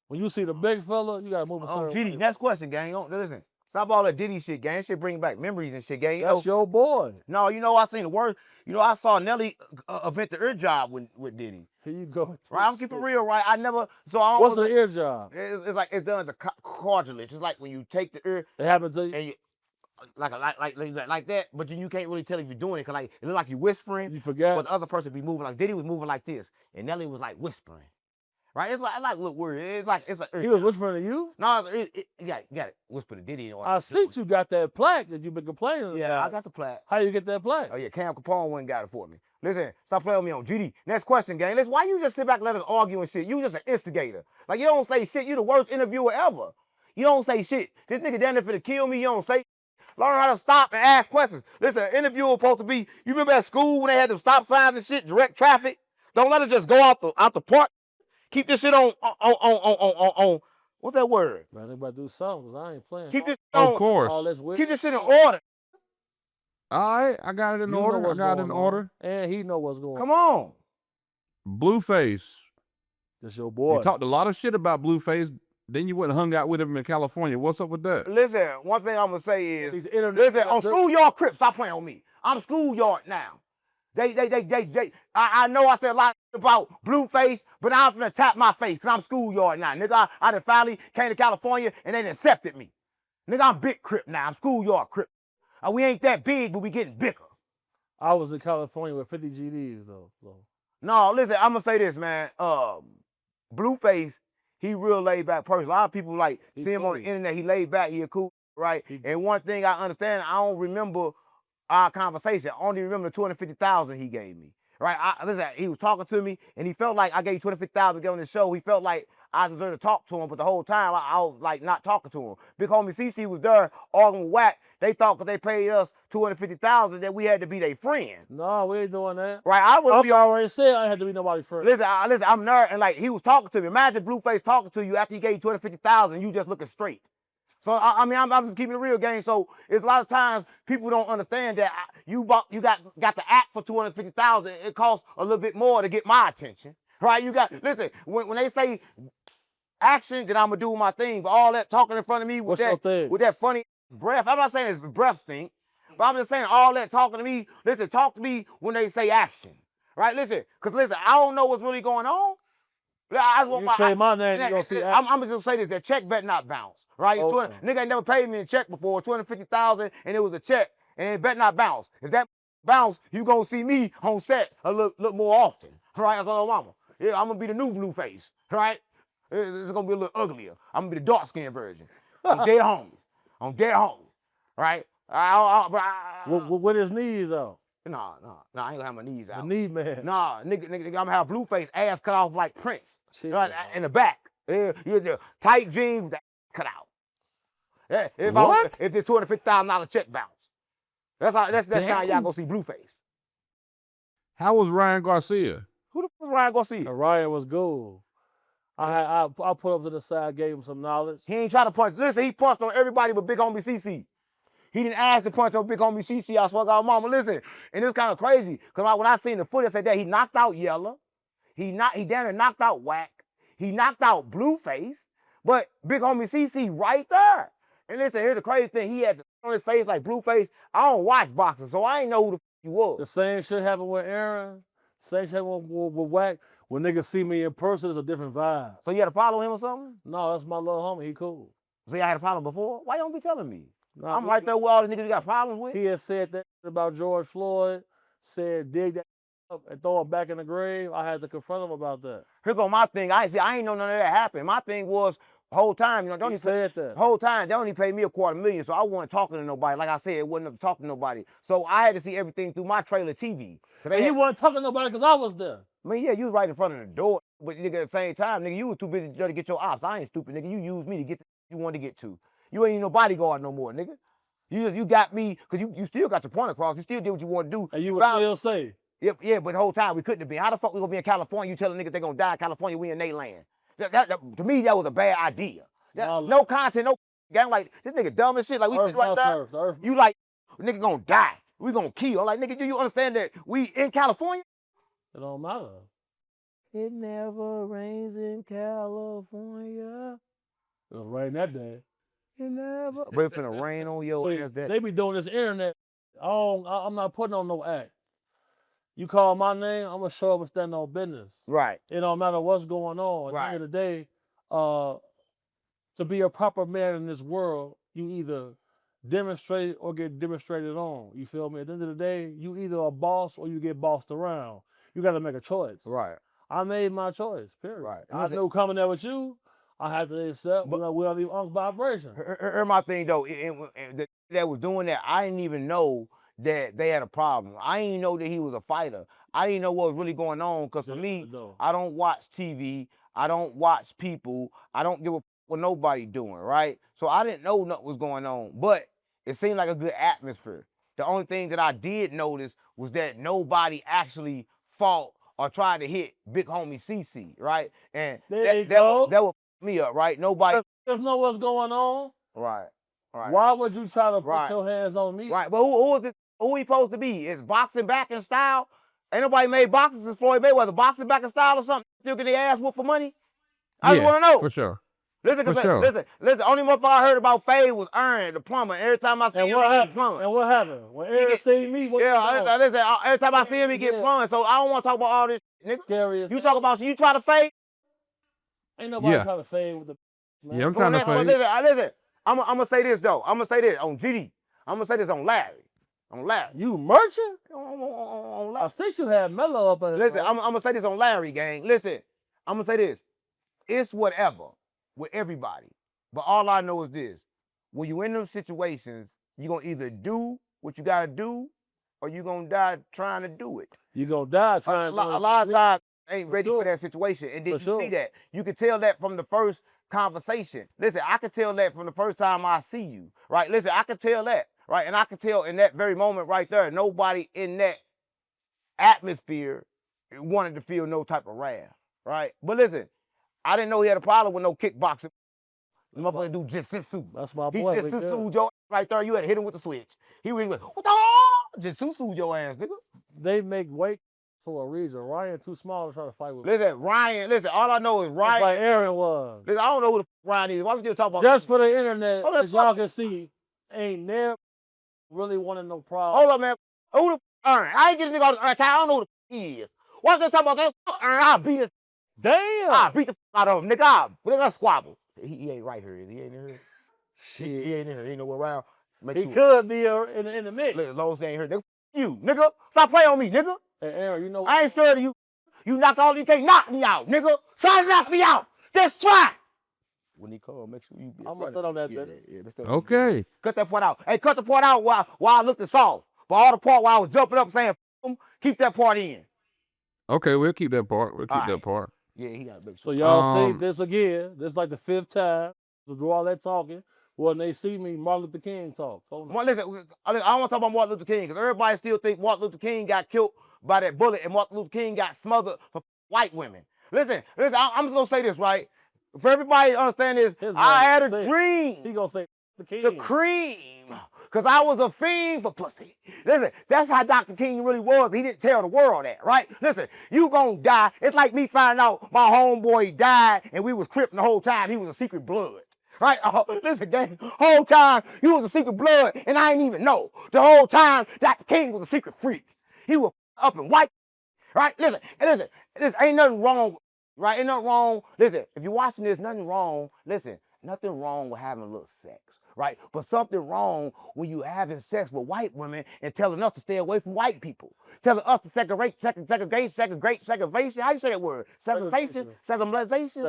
When you see the big fella, you gotta move a certain Diddy, way. next question, gang. Listen, stop all that Diddy shit, gang. That shit bring back memories and shit, gang. That's your boy. No, I seen the worst. I saw Nelly event the ear job with Diddy. Here you go. Right, I'm keeping it real, right? I never. So I don't. What's the ear job? It's like it's done the cartilage. It's like when you take the ear It happened to you. and you like that, but then you can't really tell if you're doing it because like it look like you whispering. You forgot. But the other person be moving like Diddy was moving like this, and Nelly was like whispering. Right? It's like look weird. It's like He was whispering to you. No, you got it. Whisper to Diddy. I see you got that plaque that you've been complaining Yeah, about. I got the plaque. How you get that plaque? Oh yeah, Cam Capone went and got it for me. Listen, stop playing with me on GD. Next question, gang. Listen, why you just sit back and let us argue and shit? You just an instigator. Like you don't say shit. You the worst interviewer ever. You don't say shit. This nigga down there finna kill me. You don't say. Learn how to stop and ask questions. Listen, an interviewer supposed to be. You remember at school when they had them stop signs and shit, direct traffic? Don't let it just go out the park. Keep this shit on what's that word? Man, they about to do something because I ain't playing. Keep this shit on. Of course. All this weird. Keep this shit in order. All right, I got it in You know order. I what's got it going in on. order. And he know what's going on. Come on. Blueface. That's your boy. You talked a lot of shit about Blueface. Then you went and hung out with him in California. What's up with that? Listen, one thing I'm gonna say is, These internet. listen, on schoolyard Crips, stop playing with me. I'm schoolyard now. I know I said a lot about Blueface, but I'm gonna tap my face because I'm schoolyard now. Nigga, I done finally came to California and they done accepted me. Nigga, I'm big Crip now. I'm schoolyard Crip. We ain't that big, but we getting bigger. I was in California with 50 GDs though. So. No, listen, I'm gonna say this, man. Blueface, he real laid back person. A lot of people like He see him on the cool. internet. He laid back. He a cool, right? And one thing I understand, I don't remember our conversation. I only remember the $250,000 he gave me. Right? Listen, he was talking to me, and he felt like I gave $250,000 to get on the show. He felt like I deserved to talk to him, but the whole time I was like not talking to him. Big homie CC was there arguing with Wack. They thought because they paid us $250,000 that we had to be their friend. No, we ain't doing that. Right? I would be already said I had to be nobody's friend. Listen, I'm nerd, and like he was talking to me. Imagine Blueface talking to you after he gave you $250,000, you just looking straight. So I mean, I'm just keeping it real, gang. So it's a lot of times people don't understand that you got the act for $250,000. It costs a little bit more to get my attention, right? Listen when they say action, then I'm gonna do my thing. But all that talking in front of me with that funny breath. I'm not saying it's breath stink, but I'm just saying all that talking to me. Listen, talk to me when they say action, right? Listen, I don't know what's really going on. I just want You say my name, you gonna see I'm just gonna say this: that check better not bounce. Right? Okay. Nigga ain't never paid me a check before, $250,000, and it was a check, and it better not bounce. If that bounce, you gonna see me on set a little more often. Right? That's all mama. Yeah, I'm gonna be the new Blueface. Right? It's gonna be a little uglier. I'm gonna be the dark skinned version. I'm dead homie. Right? With his knees out. Nah, I ain't gonna have my knees out. The knee man. Nah, nigga, I'm gonna have Blueface ass cut off like Prince. Shit, Right? In the back. You're the tight jeans with the cut out. What? If the $250,000 check bounce, that's how y'all go see Blueface. How was Ryan Garcia? Who the fuck is Ryan Garcia? Ryan was good. I put up to the side, gave him some knowledge. He ain't try to punch. Listen, he punched on everybody but big homie CC. He didn't ask to punch on big homie CC. I swear to God, mama, listen. And it's kind of crazy because when I seen the footage, I said that he knocked out Yella. He damn near knocked out Wack. He knocked out Blueface. But big homie CC right there. And listen, here's the crazy thing. He had the on his face like Blueface. I don't watch boxing, so I ain't know who the fuck he was. The same shit happened with Aaron. Same shit happened with Wack. When niggas see me in person, it's a different vibe. So you had to follow him or something? No, that's my little homie. He cool. So you had a problem before? Why you don't be telling me? Nah, I'm right there with all the niggas you got problems with. He had said that about George Floyd, said dig that up and throw him back in the grave. I had to confront him about that. Here go my thing. I ain't know none of that happened. My thing was whole time, He said that. Whole time, they only paid me $250,000, so I wasn't talking to nobody. Like I said, it wasn't talking to nobody. So I had to see everything through my trailer TV. And you wasn't talking to nobody because I was there. I mean, yeah, you was right in front of the door, but nigga, at the same time, nigga, you was too busy to get your ops. I ain't stupid, nigga. You used me to get to you wanted to get to. You ain't no bodyguard no more, nigga. You got me, because you still got your point across. You still did what you want to do. And you would still say. Yeah, but the whole time we couldn't have been. How the fuck we gonna be in California? You telling niggas they gonna die in California, we in they land. To me, that was a bad idea. No content, no gang, like, this nigga dumb as shit. Like, we sit right there. You like, nigga gonna die. We gonna kill. I'm like, nigga, do you understand that we in California? It don't matter. It never rains in California. It was raining that day. It never. But it's finna rain on your ass. They be doing this internet. I'm not putting on no act. You call my name, I'm gonna show up and stand on business. Right. It don't matter what's going on. At the end of the day, to be a proper man in this world, you either demonstrate or get demonstrated on. You feel me? At the end of the day, you either a boss or you get bossed around. You got to make a choice. Right. I made my choice. Period. Right. I knew coming there with you, I had to accept. But we don't even on vibration. Here's my thing though. That was doing that, I didn't even know that they had a problem. I didn't know that he was a fighter. I didn't know what was really going on. Because for me, I don't watch TV. I don't watch people. I don't give a what nobody doing, right? So I didn't know nothing was going on. But it seemed like a good atmosphere. The only thing that I did notice was that nobody actually fought or tried to hit big homie CC, right? And that would me up, right? Nobody. There's know what's going on. Right. Right. Why would you try to put your hands on me? Right, but who is it? Who he supposed to be? Is boxing back in style? Ain't nobody made boxing since Floyd Mayweather. Boxing back in style or something? Still getting their ass whooped for money? I just want to know. For sure. Listen, only motherfucker I heard about Fade was Aaron, the plumber. Every time I see him, he get plumbed. And what happened? When Aaron see me, listen, every time I see him, he get plumbed. So I don't want to talk about all this. Scary as you talk about, you try to fade? Ain't nobody trying to fade with the man. Yeah, I'm trying to fade. Listen. I'm gonna say this though. I'm gonna say this on GD. I'm gonna say this on Larry. On Larry. You merchant? On Larry. I think you had Mello up at it. Listen, I'm gonna say this on Larry, gang. Listen, I'm gonna say this. It's whatever with everybody. But all I know is this. When you in them situations, you're gonna either do what you gotta do, or you're gonna die trying to do it. You're gonna die trying to do it. A lot of times ain't ready for that situation. And then you see that. You can tell that from the first conversation. Listen, I can tell that from the first time I see you, right? Listen, I can tell that, right? And I can tell in that very moment right there, nobody in that atmosphere wanted to feel no type of wrath, right? But listen, I didn't know he had a problem with no kickboxing. The motherfucker do jiu-jitsu. That's my boy. He jiu-jitsu'd your ass right there. You had to hit him with the switch. He was like, what the jiu-jitsu'd your ass, nigga. They make weight for a reason. Ryan too small to try to fight with. Listen, all I know is Ryan. Like Aaron was. Listen, I don't know who the Ryan is. Why would you talk about just for the internet, as y'all can see, ain't never really wanted no problem. Hold up, man. Who the Aaron? I ain't getting nigga on the Aaron. I don't know who the he is. Why they talking about that? Aaron, I'll beat his. Damn. I'll beat the out of him, nigga. We're squabble. He ain't right here, is he? He ain't in here. Shit. He ain't in here. He ain't nowhere around. He could be in the mix. Look, as long as he ain't here, nigga. You, nigga. Stop playing on me, nigga. Hey, Aaron, you know. I ain't scared of you. You knock all you can't knock me out, nigga. Try to knock me out. Just try. When he come, make sure you be. I'm gonna stand on that, Okay. Cut that part out. Hey, cut the part out while I looked soft. But all the part while I was jumping up saying, keep that part in. Okay, we'll keep that part. That part. Yeah, he got a big. So y'all see this again. This is like the 5th time to do all that talking. When they see me, Martin Luther King talk. Listen, I don't want to talk about Martin Luther King because everybody still think Martin Luther King got killed by that bullet and Martin Luther King got smothered for white women. Listen, I'm just gonna say this, right? For everybody to understand this, I had a dream. He gonna say the King. The cream. Because I was a fiend for pussy. Listen, that's how Dr. King really was. He didn't tell the world that, right? Listen, you gonna die. It's like me finding out my homeboy died and we was cripping the whole time. He was a secret blood. Right? Listen, gang, whole time you was a secret blood and I didn't even know. The whole time Dr. King was a secret freak. He was up in white. Right? Listen, this ain't nothing wrong. Right? Ain't nothing wrong. Listen, if you're watching this, nothing wrong. Listen, nothing wrong with having a little sex. Right? But something wrong when you having sex with white women and telling us to stay away from white people. Telling us to segregation. How you say that word? Segregation? Segregation?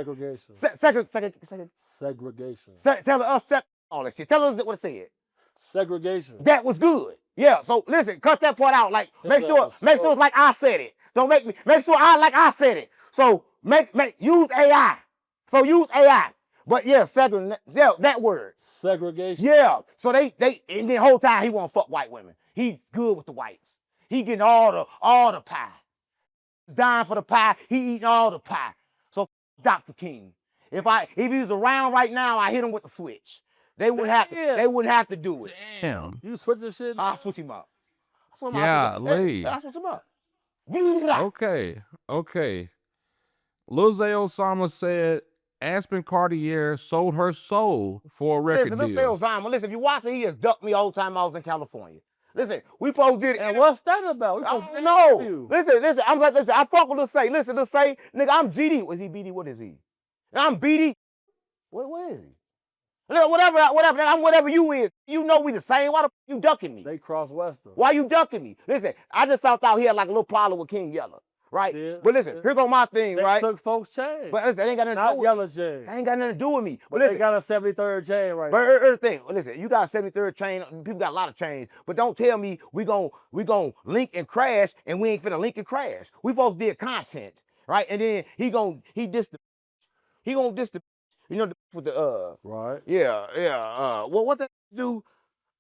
Segregation. Telling us all that shit. Tell us what it said. Segregation. That was good. Yeah, so listen, cut that part out. Like, make sure it's like I said it. Don't make sure like I said it. So use AI. So use AI. But yeah, that word. Segregation. Yeah. So they and the whole time he won't fuck white women. He good with the whites. He getting all the pie. Dying for the pie. He eating all the pie. So Dr. King. If he's around right now, I hit him with the switch. They wouldn't have to do it. Damn. You switch this shit? I'll switch him up. Golly. I'll switch him up. Okay. Lil Zay Osama said Aspen Cartier sold her soul for a record Listen, deal. listen, if you watch it, he has ducked me all the time I was in California. Listen, we supposed to did it. And what's that about? We supposed to No. Listen, I'm like, listen, I fuck with Lil Say. Listen, Lil Say, nigga, I'm GD. Was he BD? What is he? I'm BD. What is he? Whatever, I'm whatever you is. You know we the same. Why the fuck you ducking me? They cross Western. Why you ducking me? Listen, I just found out he had like a little problem with King Yella, right? Yeah, But listen, here go my thing, they right? took folks' chain. But listen, it ain't got nothing to do Not with Yellow chain. It ain't got nothing to do with me. But listen, they got a 73rd chain right but now. here's the thing. Listen, you got a 73rd chain. People got a lot of chains. But don't tell me we gon' link and crash and we ain't finna link and crash. We both did content, right? And then he gonna diss the you know, with the Right. yeah. What that do?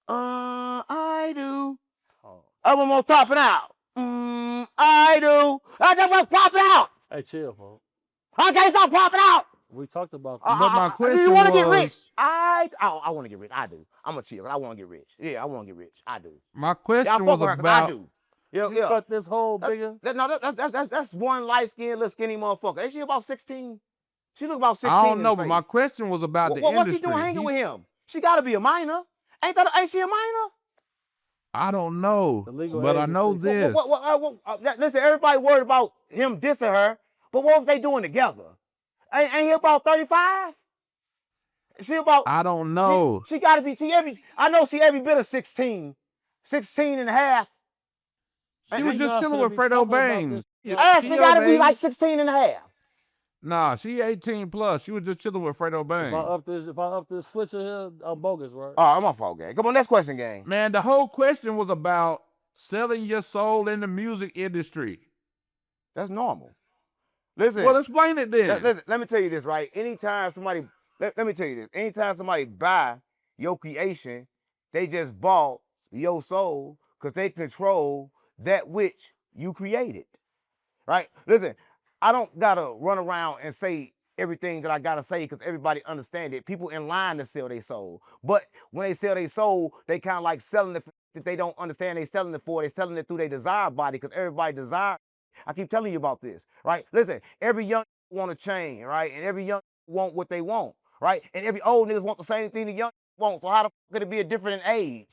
I do. Oh. I'm gonna top it out. I do. I just want to pop it out. Hey, chill, folks. I can't stop popping out. We talked about But my Do question you want to was, get rich? I want to get rich. I do. I'm gonna chill. I want to get rich. Yeah, I want to get rich. I do. my question Y'all was fuck with her 'cause about. I do. Yeah. Cut this whole bigger. That's one light skinned little skinny motherfucker. Ain't she about 16? She look about 16. I don't in know, the but my face. question was about the What's industry. he doing hanging with him? She got to be a minor. Ain't she a minor? I don't know, The legal but I age is know 16. this. Listen, everybody worried about him dissing her, but what was they doing together? Ain't he about 35? She about. I don't know. She got to be. I know she every bit of 16, 16 and a half. She was just chilling with Fredo Bang. She got to be like 16 and a half. Nah, she 18 plus. She was just chilling with Fredo Bang. If I up this switcher here, I'm bogus, right? Oh, I'm off fault, gang. Come on, next question, gang. Man, the whole question was about selling your soul in the music industry. That's normal. Listen. Well, explain it then. Listen, let me tell you this, right? Anytime somebody, let me tell you this. Anytime somebody buy your creation, they just bought your soul because they control that which you created, right? Listen, I don't gotta run around and say everything that I gotta say because everybody understand it. People in line to sell their soul, but when they sell their soul, they kind of like selling it that they don't understand they selling it for. They selling it through their desire body because everybody desire. I keep telling you about this, right? Listen, every young want a chain, right? And every young want what they want, right? And every old niggas want the same thing the young want. So how the fuck could it be a different in age?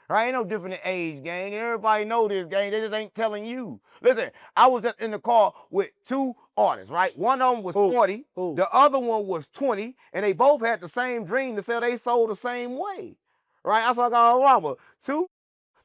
Right? Ain't no different in age, gang. And everybody know this, gang. They just ain't telling you. Listen, I was just in the car with two artists, right? One of them was 40, the other one was 20, and they both had the same dream to sell they soul the same way, right? That's what I got wrong with.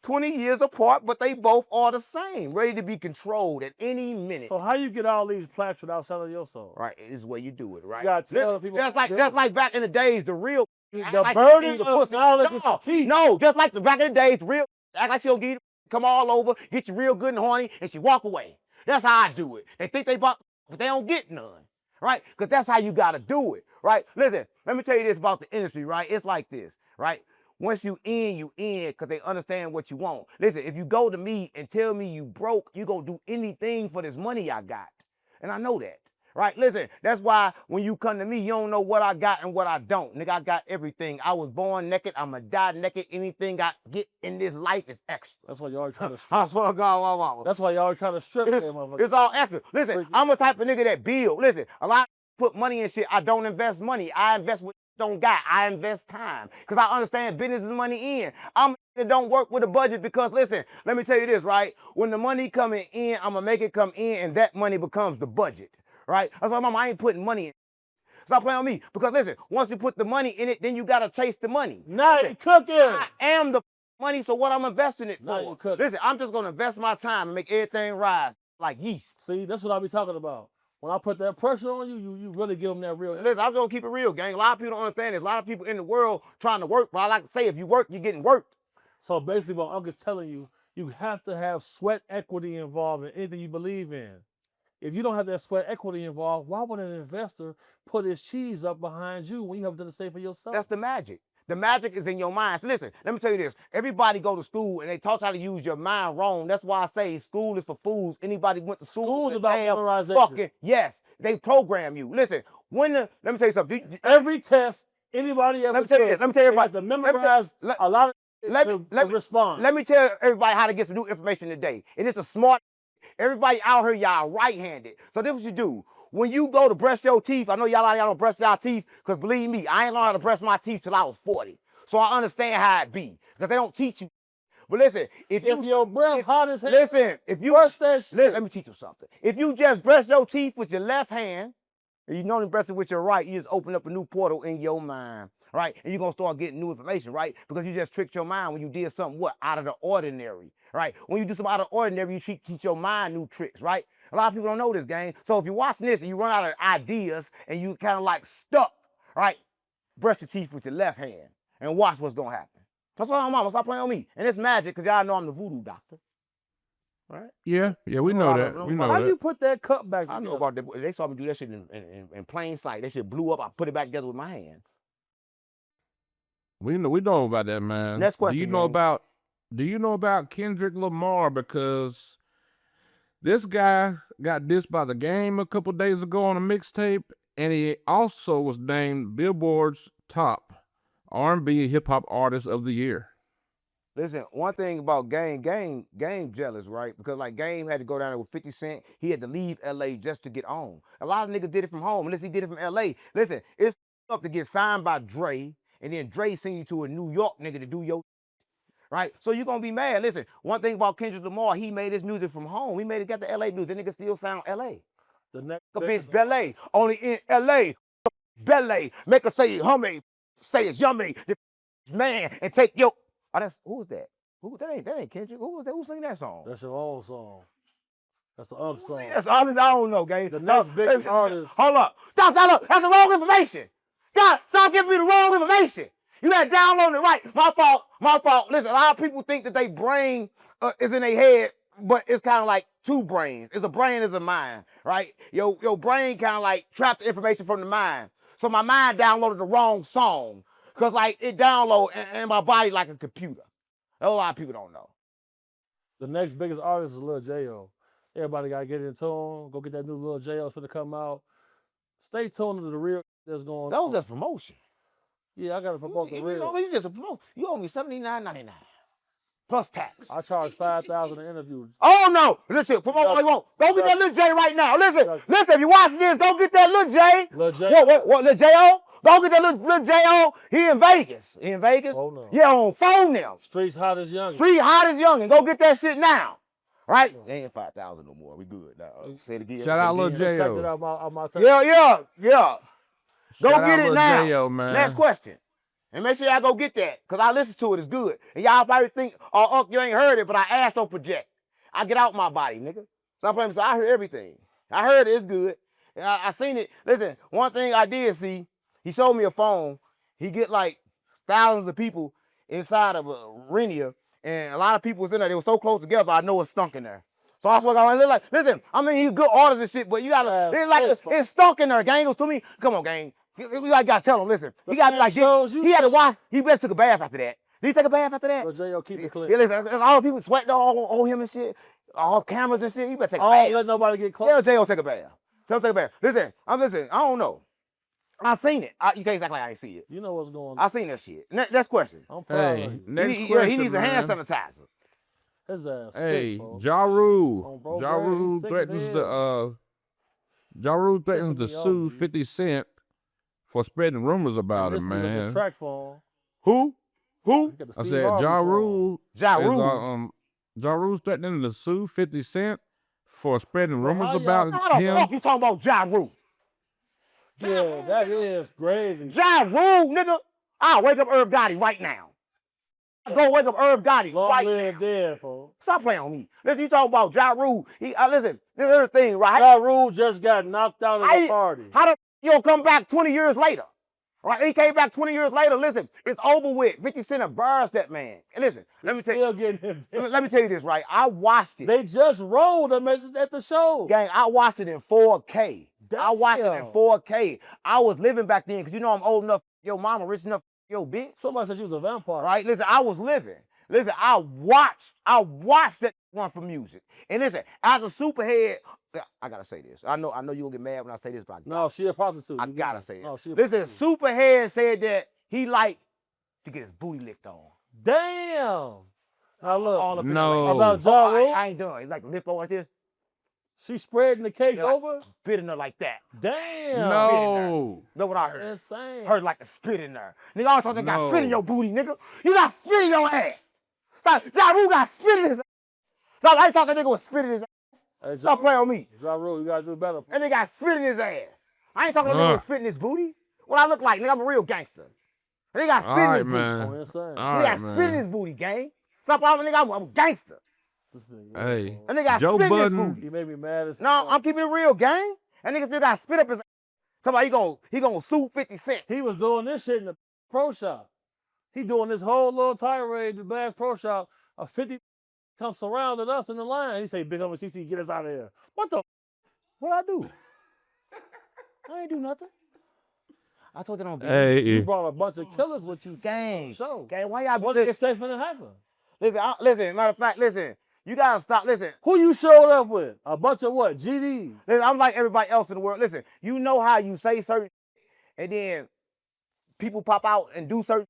20 years apart, but they both are the same, ready to be controlled at any minute. So how you get all these plaques without selling your soul? Right, this is the way you do it, right? You gotta tell people. Just like back in the days, the real The like burden of knowledge is teeth. No, just like the back in the days, the real act like she'll get you, come all over, get you real good and horny, and she walk away. That's how I do it. They think they bought, but they don't get none, right? Because that's how you gotta do it, right? Listen, let me tell you this about the industry, right? It's like this, right? Once you in because they understand what you want. Listen, if you go to me and tell me you broke, you gonna do anything for this money I got. And I know that, right? Listen, that's why when you come to me, you don't know what I got and what I don't. Nigga, I got everything. I was born naked. I'ma die naked. Anything I get in this life is extra. That's why y'all trying to strip. I swear to God, That's why y'all trying to strip them motherfuckers. it's all extra. Listen, I'm a type of nigga that build. Listen, a lot of put money in shit. I don't invest money. I invest what don't got. I invest time because I understand business is money in. I'm that don't work with a budget because listen, let me tell you this, right? When the money coming in, I'm gonna make it come in, and that money becomes the budget, right? That's why, mama, I ain't putting money in. Stop playing on me because listen, once you put the money in it, then you gotta taste the money. Now you cooking. I am the money, so what I'm investing it Now you for? cooking. Listen, I'm just gonna invest my time and make everything rise like yeast. See, that's what I be talking about. When I put that pressure on you, you really give them that real. Listen, I'm gonna keep it real, gang. A lot of people don't understand this. A lot of people in the world trying to work, but I like to say, if you work, you're getting worked. So basically, what I'm just telling you, you have to have sweat equity involved in anything you believe in. if you don't have that sweat equity involved, why would an investor put his cheese up behind you when you have done the same for yourself? That's the magic. The magic is in your mind. Listen, let me tell you this. Everybody go to school and they taught how to use your mind wrong. That's why I say school is for fools. Anybody went to school. School's about memorization. Fucking, yes, they program you. Listen, let me tell you something. Every test anybody ever Let me tell you everybody. to memorize a lot of respond. Let me tell everybody how to get some new information today. And it's a smart. Everybody out here, y'all right-handed. So this is what you do. When you go to brush your teeth, I know y'all don't brush y'all teeth, because believe me, I ain't learned how to brush my teeth till I was 40. So I understand how it be, because they don't teach you. But listen, if your breath hot as hell, listen, if you brush that shit. Listen, let me teach you something. If you just brush your teeth with your left hand, and you don't brush it with your right, you just open up a new portal in your mind, right? And you're going to start getting new information, right? Because you just tricked your mind when you did something, out of the ordinary, right? When you do something out of the ordinary, you teach your mind new tricks, right? A lot of people don't know this, gang. So if you're watching this and you run out of ideas and you kind of like stuck, right? Brush your teeth with your left hand and watch what's going to happen. That's all I'm on. Stop playing on me. And it's magic, because y'all know I'm the voodoo doctor. Right? Yeah, we know that. We know How that. you put that cup back? I know about that. They saw me do that shit in plain sight. That shit blew up. I put it back together with my hand. We know about that, man. Next question. Do you know about Kendrick Lamar? Because this guy got dissed by The Game a couple days ago on a mixtape, and he also was named Billboard's top R&B hip hop artist of the year. Listen, one thing about Game jealous, right? Because like Game had to go down there with 50 Cent. He had to leave LA just to get on. A lot of niggas did it from home, unless he did it from LA. Listen, it's up to get signed by Dre, and then Dre send you to a New York nigga to do your right? So you're gonna be mad. Listen, one thing about Kendrick Lamar, he made his music from home. He got the LA music. That nigga still sound LA. The next bitch ballet. Only in LA. Ballet. Make her say hummy. Say it's yummy. Man, and take your. Oh, who was that? That ain't Kendrick. Who was that? Who sang that song? That's your own song. That's the song. That's honest. I don't know, gang. The next biggest artist. Hold up. Stop. That's the wrong information. Stop giving me the wrong information. You gotta download it right. My fault. Listen, a lot of people think that their brain is in their head, but it's kind of like two brains. It's a brain, it's a mind, right? Your brain kind of like trapped the information from the mind. So my mind downloaded the wrong song, because like it download in my body like a computer. A lot of people don't know. The next biggest artist is Lil J.O. Everybody gotta get into him. Go get that new Lil J.O. for to come out. Stay tuned to the real that's going on. That was just promotion. Yeah, I gotta promote the real. You just a promotion. You owe me $79.99 plus tax. I charge $5,000 an interview. Oh no! Listen, promote all you want. Go get that Lil J right now. Listen. If you watch this, go get that Lil J. Lil J. What? Lil J.O. Go get that Lil J.O. He in Vegas. Oh no. Yeah, on phone now. Streets hot as young. And go get that shit now. Right? They ain't 5,000 no more. We good. Say it again. Shout out Lil J.O. Check it out my Yeah. Go Shout get out it Lil now. J.O., man. Next question. And make sure y'all go get that, because I listen to it. It's good. And y'all probably think, oh, you ain't heard it, but I astro project. I get out my body, nigga. Stop playing. So I hear everything. I heard it. It's good. And I seen it. Listen, one thing I did see, he showed me a phone. He get like thousands of people inside of a Renia, and a lot of people was in there. They were so close together, I know it stunk in there. So I was like, listen, I mean, he's a good artist and shit, but you gotta, it's stunk in there, gang. Goes to me. Come on, gang. You gotta tell him, listen. He gotta be like, he had to wash, he better took a bath after that. Did he take a bath after that? Lil J.O. keep it clean. Yeah, listen, all the people sweating on him and shit, all cameras and shit, he better take a bath. Don't let nobody get close. Tell J.O. take a bath. Tell him take a bath. Listen, I don't know. I seen it. You can't act like I ain't see it. You know what's going on. I seen that shit. Next question. I'm proud of you. Next question, he needs a hand man. sanitizer. His ass Hey, sick, folks. Ja Rule. On bro, Ja Rule sick as threatens hell. Ja Rule threatens to Pissing me off, sue dude. 50 Cent for spreading rumors about it, This nigga man. was track phone. Who? He got the I Steve said Harvey Ja phone. Rule Ja is Rule. Ja Rule's threatening to sue 50 Cent for spreading Bro, rumors how about How the him. fuck you talking about Ja Rule? Yeah, that is crazy. Ja Rule, nigga. I'll wake up Irv Gotti right now. Go wake up Irv Gotti Long right live now. dead, folks. Stop playing on me. Listen, you talking about Ja Rule. Listen, this other thing, right? Ja Rule just got knocked out of the party. How the you gonna come back 20 years later? Right? He came back 20 years later. Listen, it's over with. 50 Cent embarrassed that man. And listen, let me Still getting him. tell you this, right? I watched it. They just rolled him at the show. Gang, I watched it in 4K. Damn. I watched it in 4K. I was living back then, because you know I'm old enough, your mama rich enough, yo, bitch. Somebody said you was a vampire. Right? Listen, I was living. Listen, I watched that one for music. And listen, as a superhead, I gotta say this. I know you gonna get mad when I say this, but no, she a prostitute. I gotta say it. No, she a Listen, Superhead said that he liked to get his booty licked on. Damn. Now look, All up in No. the about Ja Rule, I ain't done. He's like lip like this. she spreading the cakes Yeah, like, over. spit in her like that. Damn. No. Know what I heard? Insane. Heard like a spit in there. Nigga, I also got No. spit in your booty, nigga. You got spit in your ass. Stop. Ja Rule got spit in his ass. Stop. I ain't talking nigga with spit in his ass. Hey, Stop playing with me. Ja Rule, you gotta do better. And they got spit in his ass. I ain't talking to nigga with spit in his booty. What I look like, nigga, I'm a real gangster. And they got spit All in right, his booty. man. Oh, insane. All They right, got spit in man. his booty, gang. Stop playing with me, nigga, I'm a gangster. Hey, And they got Joe spit in his Budden. booty. He made me mad as No, I'm keeping it real, gang. And nigga still got spit up his ass. Somebody he gonna sue 50 Cent. He was doing this shit in the pro shop. He doing this whole little tirade, the Bass Pro Shop. A 50 come surrounding us in the line. He say, Big Homie CC, get us out of here. What the? What I do? I ain't do nothing. I told them on You Hey, brought a bunch of killers with you. gang. Show. Gang, why y'all What listen, is finna happen? listen, matter of fact, listen. You gotta stop, listen. Who you showed up with? A bunch of what? GDs. Listen, I'm like everybody else in the world. Listen, you know how you say certain and then people pop out and do certain.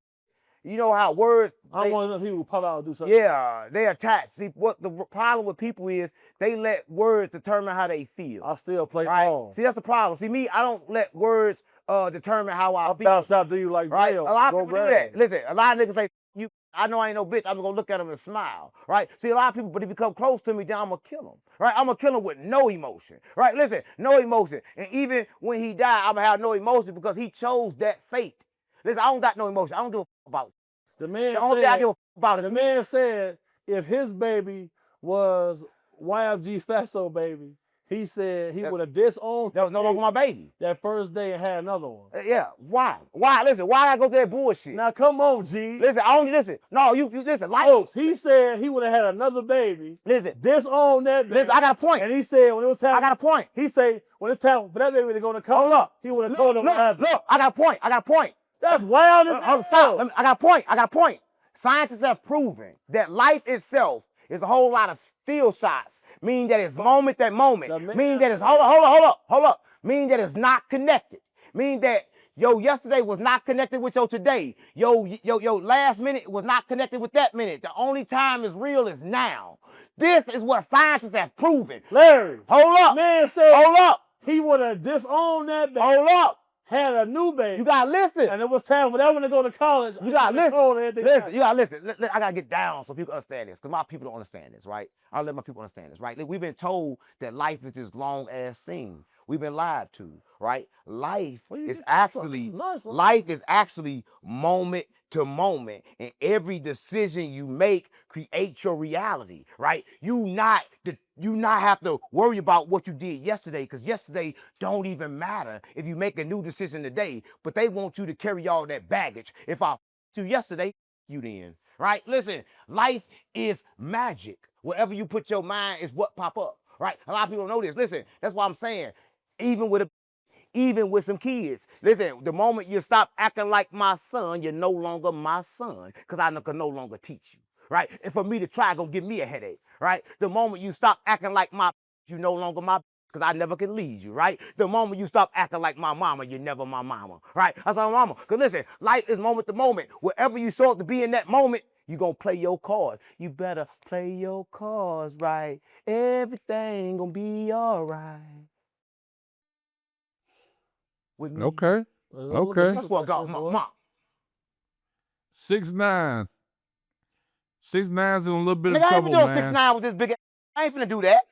You know how words. I'm one of those people who pop out and do something. Yeah, they attach. See, what the problem with people is they let words determine how they feel. I still play Right? ball. See, that's the problem. See, me, I don't let words determine how I I feel. bounce out to you like Right? jail. A lot Go of people do grab that. me. Listen, a lot of niggas say, you. I know I ain't no bitch. I'm gonna look at them and smile. Right? See, a lot of people, but if you come close to me, then I'm gonna kill him. Right? I'm gonna kill him with no emotion. Right? Listen, no emotion. And even when he died, I'm gonna have no emotion because he chose that fate. Listen, I don't got no emotion. I don't give a fuck about it. The man The only thing I said, give a fuck about the is man said if his baby was YFG Fatso baby, he said he would have disowned that was no longer my baby. that first day and had another one. Yeah. Why? Why? Listen, why I go through that bullshit? Now come on, G. Listen, I only listen. No, you listen. Like, Folks, he said he would have had another baby, listen, disowned that baby. listen. I got a point. And he said when it was time, I got a point. he said when it's time for that baby to go to college, Hold up. he would have told him what happened. Look, I got a point. I got a point. That's wild as hell. Stop. I got a point. I got a point. Scientists have proven that life itself is a whole lot of still shots, meaning that it's moment that moment, meaning that it's hold up, meaning that it's not connected, meaning that yo yesterday was not connected with your today, yo last minute was not connected with that minute. The only time is real is now. This is what scientists have proven. Larry, Hold up, man said hold up, he would have disowned that baby, hold up. had a new baby. You gotta listen. And it was time for that one to go to college. You gotta listen. Listen, You gotta listen. I gotta get down so people understand this, because my people don't understand this, right? I'll let my people understand this, right? We've been told that life is this long ass thing. We've been lied to, right? Life is actually moment to moment, and every decision you make creates your reality, right? You not have to worry about what you did yesterday, because yesterday don't even matter if you make a new decision today, but they want you to carry all that baggage. If I you yesterday, you then, right? Listen, life is magic. Wherever you put your mind is what pop up, right? A lot of people don't know this. Listen, that's why I'm saying, even with some kids, listen, the moment you stop acting like my son, you're no longer my son, because I can no longer teach you, right? And for me to try, gonna give me a headache, right? The moment you stop acting like you no longer my, because I never can lead you, right? The moment you stop acting like my mama, you're never my mama, right? That's my mama. Because listen, life is moment to moment. Wherever you show up to be in that moment, you're going to play your cards. You better play your cards right. Everything going to be all right. With me. Okay. Okay. That's what I got my mom. 6ix9ine. 6ix9ine's in a little bit of Nigga, I ain't trouble, even doing man. 6ix9ine with this big ass. I ain't finna do that.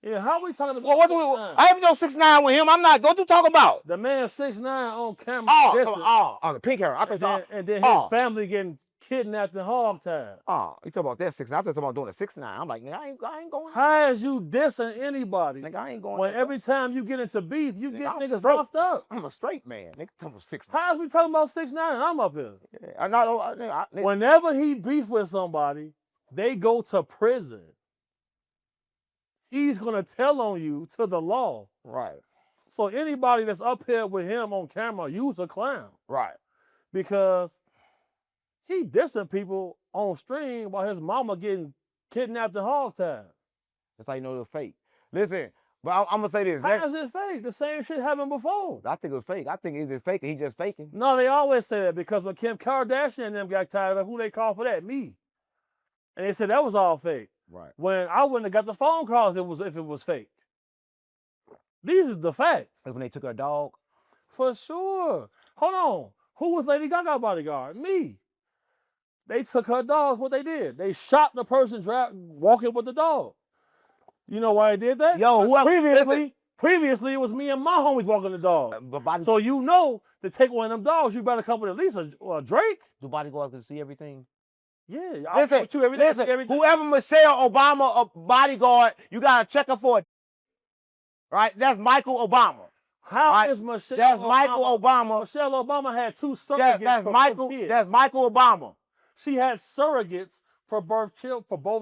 Yeah, how we talking about? I ain't even doing 6ix9ine with him. I'm not. What you talking about? The man 6ix9ine on camera. Oh, the pink hair. I and thought then his family getting kidnapped and hogtied. Oh, you talking about that 6 9? I'm talking about doing a 6 9. I'm like, nigga, I ain't going. How is you dissing anybody Nigga, I ain't going. when every time you get into beef, you Nigga, get I'm niggas straight. locked up? I'm a straight man. Nigga, talking about 6 9. How's we talking about 6 9 and I'm up here? Yeah, nigga, Whenever he beef with somebody, they go to prison. He's gonna tell on you to the law. right, So anybody that's up here with him on camera, you's a clown. right. Because he dissing people on stream while his mama getting kidnapped and hogtied. That's how you know it was fake. Listen, but I'm gonna say this. How is it fake? The same shit happened before. I think it was fake. I think it's fake and he just faking. No, they always say that because when Kim Kardashian and them got tired of who they call for that? Me. And they said that was all fake. Right. When I wouldn't have got the phone calls if it was fake. These is the facts. That's when they took her dog. For sure. Hold on. Who was Lady Gaga bodyguard? Me. They took her dogs. What they did? They shot the person walking with the dog. You know why they did that? Yo, whoever. Previously, it was me and my homies walking the dog. So you know to take one of them dogs, you better come with at least a Drake. Do bodyguards can see everything? Yeah, I'll put you everything. Listen, whoever Michelle Obama a bodyguard, you gotta check her for it. Right? That's Michael Obama. How is Michelle? That's Michael Obama. Michelle Obama had 2 surrogates. That's for Michael. both kids. That's Michael Obama. She had surrogates for both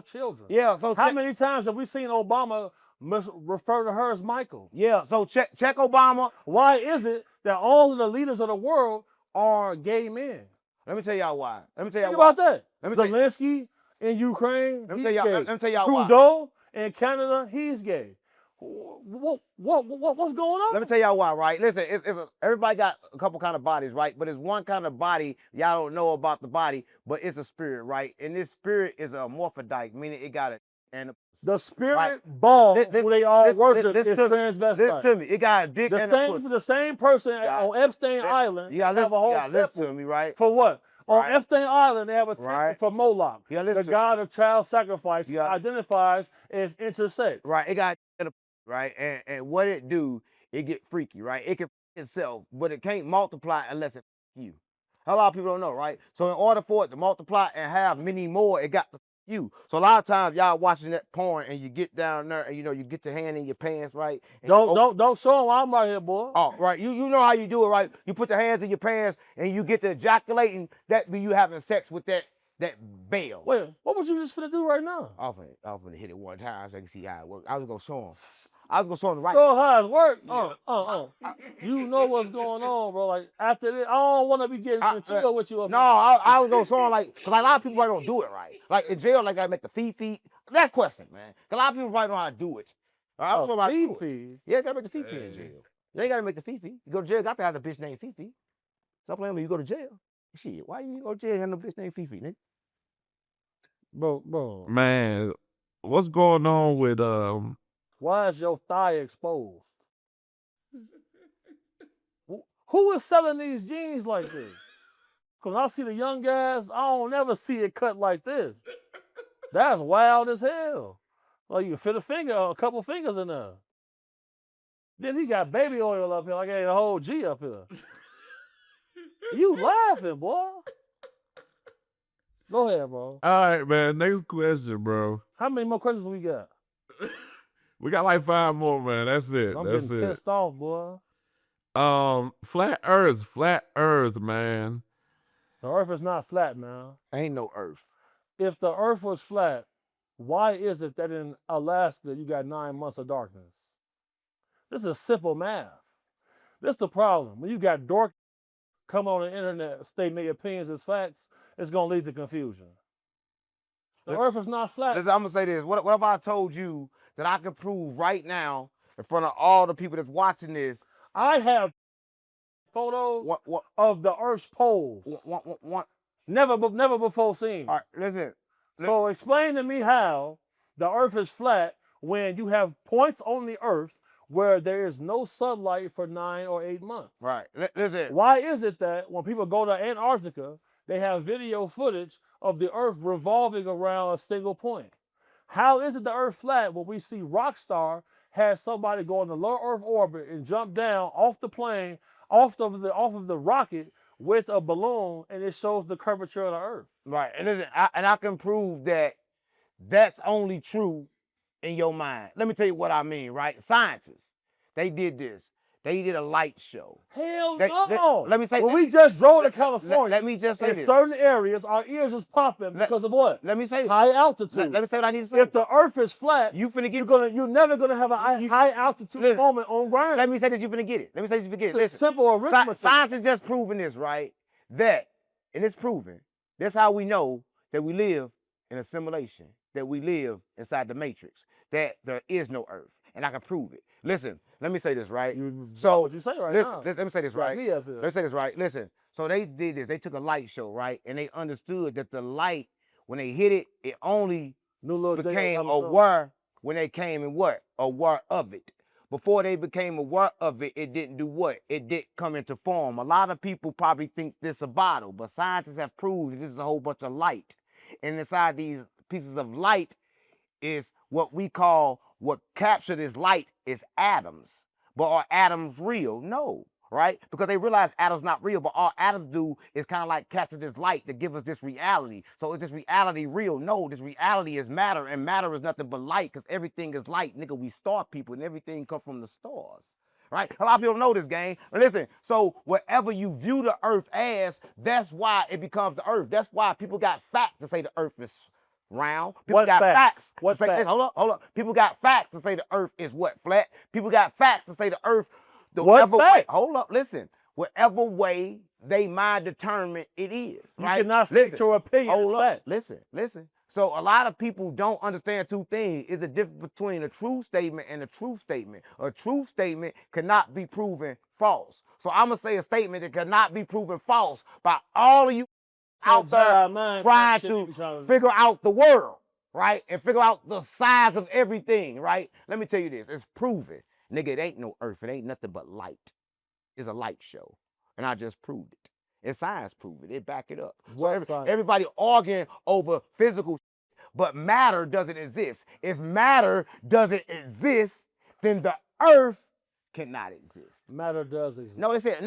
children. Yeah. So how many times have we seen Obama refer to her as Michael? Yeah. So check Obama. Why is it that all of the leaders of the world are gay men? Let me tell y'all why. Think about that. Zelensky in Ukraine, let me he's tell y'all. gay. Let me tell y'all why. Trudeau in Canada, he's gay. What's going on? Let me tell y'all why, right? Listen, everybody got a couple kind of bodies, right? But it's one kind of body y'all don't know about the body, but it's a spirit, right? And this spirit is a morphodite, meaning it got the spirit ball who they all worship is transvestite. Listen to me. It got a dick and a pussy. The same person on Epstein Island have a whole temple to me, right? For what? On Epstein Island, they have a temple for Moloch, the god of child sacrifice, who identifies as intersex. Right. It got right, and what it do, it get freaky, right? It can itself, but it can't multiply unless it you. A lot of people don't know, right? So in order for it to multiply and have many more, it got to you. So a lot of times y'all watching that porn and you get down there and you get your hand in your pants, right? Don't show them I'm right here, boy. Oh, right. You know how you do it, right? You put your hands in your pants and you get to ejaculating. That be you having sex with that bell. Wait, what was you just finna do right now? I was gonna hit it one time so I can see how it works. I was gonna show him. I was gonna show him the right. Show how it works. You know what's going on, bro. Like after this, I don't want to be getting into with you. No, I was gonna show him because a lot of people probably don't do it right. Like in jail, like I make the fee. That's question, man. A lot of people probably don't know how to do it. Fee. Yeah, you gotta make the fee in jail. You ain't gotta make the fee. You go to jail, got to have a bitch named Fifi. Stop playing with me. You go to jail. Shit, why you go to jail and have no bitch named Fifi, nigga? Bro. Man, what's going on with Why is your thigh exposed? Who is selling these jeans like this? Because I see the young guys, I don't never see it cut like this. That's wild as hell. Like you fit a couple fingers in there. Then he got baby oil up here like ain't a whole G up here. You laughing, boy. Go ahead, bro. All right, man. Next question, bro. How many more questions we got? We got like 5 more, man. That's it. I'm That's getting pissed off, boy. Flat Earth, man. The Earth is not flat, man. Ain't no Earth. If the Earth was flat, why is it that in Alaska you got 9 months of darkness? This is simple math. This is the problem. When you got dork come on the internet stating their opinions as facts, it's gonna lead to confusion. The Earth is not flat. Listen, I'm gonna say this. What if I told you that I can prove right now in front of all the people that's watching this? I have photos of the Earth's poles. Never before seen. All right, listen. So explain to me how the Earth is flat when you have points on the Earth where there is no sunlight for 9 or 8 months. Right. Listen. Why is it that when people go to Antarctica, they have video footage of the Earth revolving around a single point? How is it the Earth flat when we see Rockstar has somebody go into low Earth orbit and jump down off the plane, off of the rocket with a balloon and it shows the curvature of the Earth. Right. And listen, I can prove that that's only true in your mind. Let me tell you what I mean, right? Scientists, they did this. They did a light show. Hell They- no. let me say- When we just drove to California, Let me just say in this. certain areas, our ears is popping because of what? Let me say this. High altitude. Let me say what I need to say. If the Earth is flat, You finna get you're never gonna have a high altitude listen, moment on ground. Let me say this, you finna get it. Let me say this, you finna get it. It's Listen, simple arithmetic. science is just proving this, right? That, and it's proven. That's how we know that we live in a simulation, that we live inside the matrix, that there is no Earth. And I can prove it. Listen, let me say this, right? So what you say right now? Let me say this, right? Me up here. Let me say this, right? Listen, so they did this. They took a light show, right? And they understood that the light, when they hit it, it only became aware when they came and what? Aware of it. Before they became aware of it, it didn't do what? It didn't come into form. A lot of people probably think this a bottle, but scientists have proved that this is a whole bunch of light. And inside these pieces of light is what we call, what capture this light is atoms. But are atoms real? No, right? Because they realize atoms not real, but all atoms do is kind of like capture this light to give us this reality. So is this reality real? No, this reality is matter, and matter is nothing but light, because everything is light. Nigga, we star people, and everything comes from the stars. Right? A lot of people don't know this, gang. But listen, so whatever you view the earth as, that's why it becomes the earth. That's why people got facts to say the earth is round. People got facts. What's facts? Hold up. People got facts to say the earth is what? Flat. People got facts to say the earth, What's way. Hold up, listen. Whatever way they mind determine it is. You right? cannot stick your opinion. Hold up. Listen. So a lot of people don't understand two things. Is the difference between a true statement and a true statement. A true statement cannot be proven false. So I'm going to say a statement that cannot be proven false by all of you out there trying to figure out the world, right? And figure out the size of everything, right? Let me tell you this. It's proven. Nigga, it ain't no earth. It ain't nothing but light. It's a light show. And I just proved it. And science proved it. It back it up. So everybody arguing over physical, but matter doesn't exist. If matter doesn't exist, then the earth cannot exist. Matter does exist. No, it said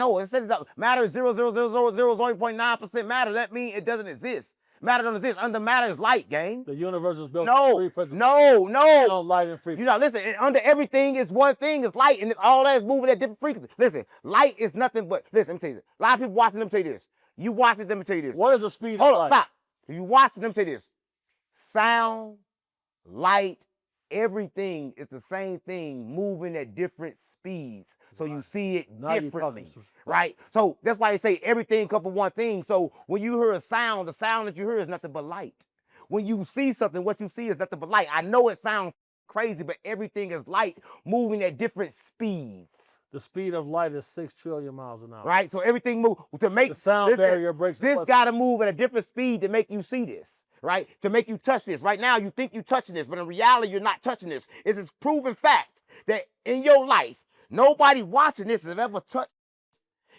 matter is 0.9% matter. That means it doesn't exist. Matter doesn't exist. Under matter is light, gang. The universe is built on three principles. No. Light and frequency. You know, listen, under everything is one thing, is light, and all that is moving at different frequencies. Listen, light is nothing but, listen, let me tell you this. A lot of people watching them tell you this. You watching them tell you this. What is the speed Hold of on, light? stop. You watching them tell you this. Sound, light, everything is the same thing moving at different speeds. So you see it differently, right? So that's why they say everything comes from one thing. So when you hear a sound, the sound that you hear is nothing but light. When you see something, what you see is nothing but light. I know it sounds crazy, but everything is light moving at different speeds. The speed of light is 6 trillion miles an hour. Right? So everything moves to make the sound barrier breaks. This got to move at a different speed to make you see this. Right? To make you touch this. Right now, you think you're touching this, but in reality, you're not touching this. It's a proven fact that in your life, nobody watching this has ever touched.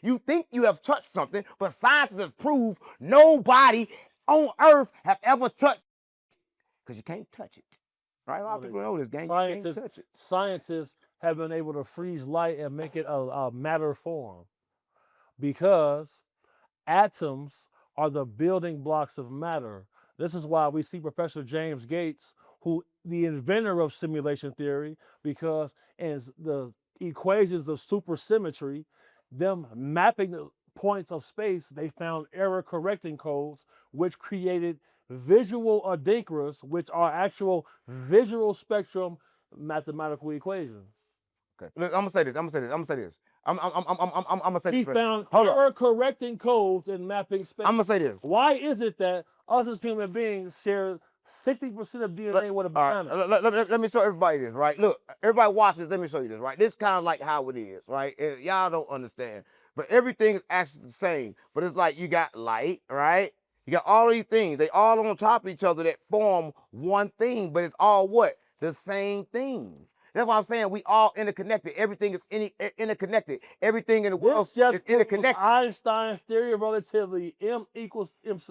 You think you have touched something, but scientists have proved nobody on Earth have ever touched, because you can't touch it. Right? A lot of people know this, gang. You can't touch it. Scientists have been able to freeze light and make it a matter form, because atoms are the building blocks of matter. This is why we see Professor James Gates, who the inventor of simulation theory, because in the equations of supersymmetry, them mapping the points of space, they found error correcting codes, which created visual adinkras, which are actual visual spectrum mathematical equations. Okay. Look, I'm gonna say this. I'm gonna say this. He found error correcting codes in mapping space. I'm gonna say this. Why is it that us as human beings share 60% of DNA with a banana? Right. Let me show everybody this, right? Look, everybody watch this. Let me show you this, right? This kind of like how it is, right? Y'all don't understand, but everything is actually the same. But it's like you got light, right? You got all these things. They all on top of each other that form one thing, but it's all what? The same thing. That's why I'm saying we all interconnected. Everything is interconnected. Everything in the world is interconnected. Einstein's theory of relativity, M equals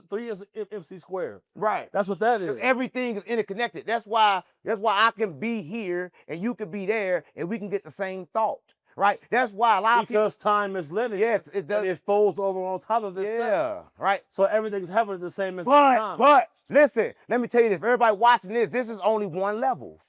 3 MC squared. Right. That's what that is. Everything is interconnected. That's why I can be here and you can be there and we can get the same thought. right? That's why a lot of people. Because time is linear. Yes, it does. And it folds over on top of itself. Yeah, right. So everything's happening at the same time. But listen, let me tell you this. For everybody watching this is only one level,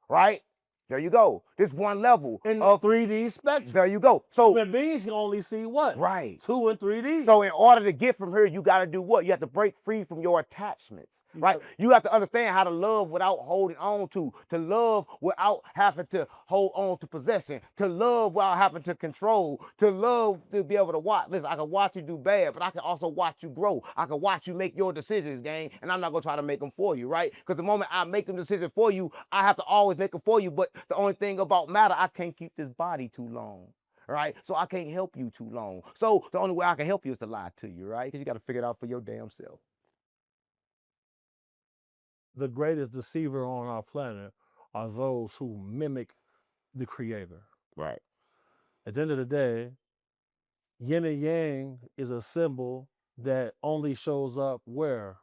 right? There you go. This one level In of 3D spectrum. There you go. So Human beings can only see what? right. 2 and 3D. So in order to get from here, you got to do what? You have to break free from your attachments, right? You have to understand how to love without holding on to love without having to hold on to possession, to love without having to control, to love to be able to watch. Listen, I can watch you do bad, but I can also watch you grow. I can watch you make your decisions, gang, and I'm not going to try to make them for you, right? Because the moment I make them decisions for you, I have to always make them for you, but the only thing about matter, I can't keep this body too long. Right? So I can't help you too long. So the only way I can help you is to lie to you, right? Because you got to figure it out for your damn self. The greatest deceiver on our planet are those who mimic the creator. Right. At the end of the day, yin and yang is a symbol that only shows up where?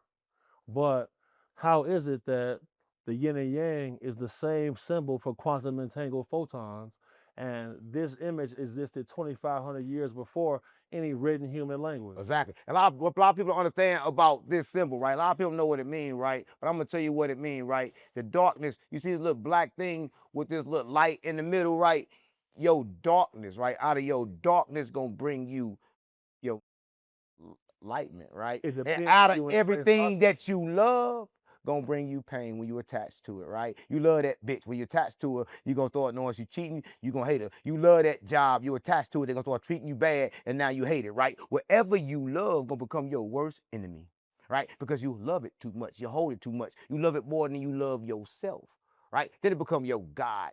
But how is it that the yin and yang is the same symbol for quantum entangled photons, and this image existed 2,500 years before any written human language? Exactly. A lot of people don't understand about this symbol, right? A lot of people know what it means, right? But I'm going to tell you what it means, right? The darkness, you see this little black thing with this little light in the middle, right? Your darkness, right? Out of your darkness going to bring you your enlightenment, right? And out of everything that you love, gonna bring you pain when you attach to it, right? You love that bitch. When you attach to her, you gonna start knowing she cheating, you gonna hate her. You love that job, you attach to it, they're gonna start treating you bad, and now you hate it, right? Whatever you love gonna become your worst enemy, right? Because you love it too much, you hold it too much, you love it more than you love yourself, right? Then it become your God,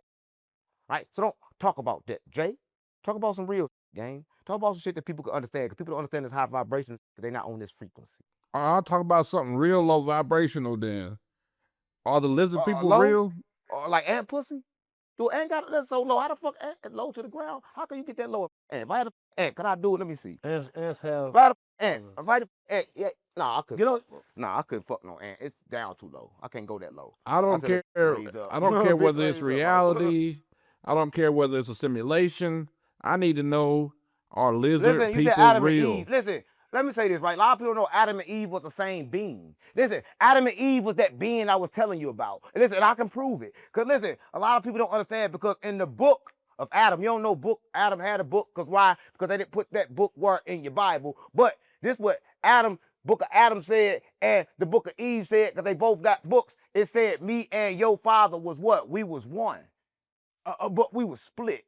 right? So don't talk about that, Jay. Talk about some real game. Talk about some shit that people can understand, because people don't understand this high vibration because they're not on this frequency. I'll talk about something real low vibrational then. Are the lizard people low? real? Or like ant pussy? Do ant got that so low? How the fuck ant low to the ground? How can you get that low? Ant, if I had an ant, could I do it? Let me see. Ants have. If I had an ant, if I had an ant, yeah, nah, I couldn't. You know, Nah, I couldn't fuck no ant. It's down too low. I can't go that low. I don't care. I don't care whether it's reality. I don't care whether it's a simulation. I need to know, are lizard Listen, you people said Adam real? and Eve. Listen, let me say this, right? A lot of people know Adam and Eve was the same being. Listen, Adam and Eve was that being I was telling you about. And listen, I can prove it. Because listen, a lot of people don't understand, because in the book of Adam, you don't know book, Adam had a book, because why? Because they didn't put that book word in your Bible. But this what book of Adam said, and the book of Eve said, because they both got books. It said me and your father was what? We was one. But we was split.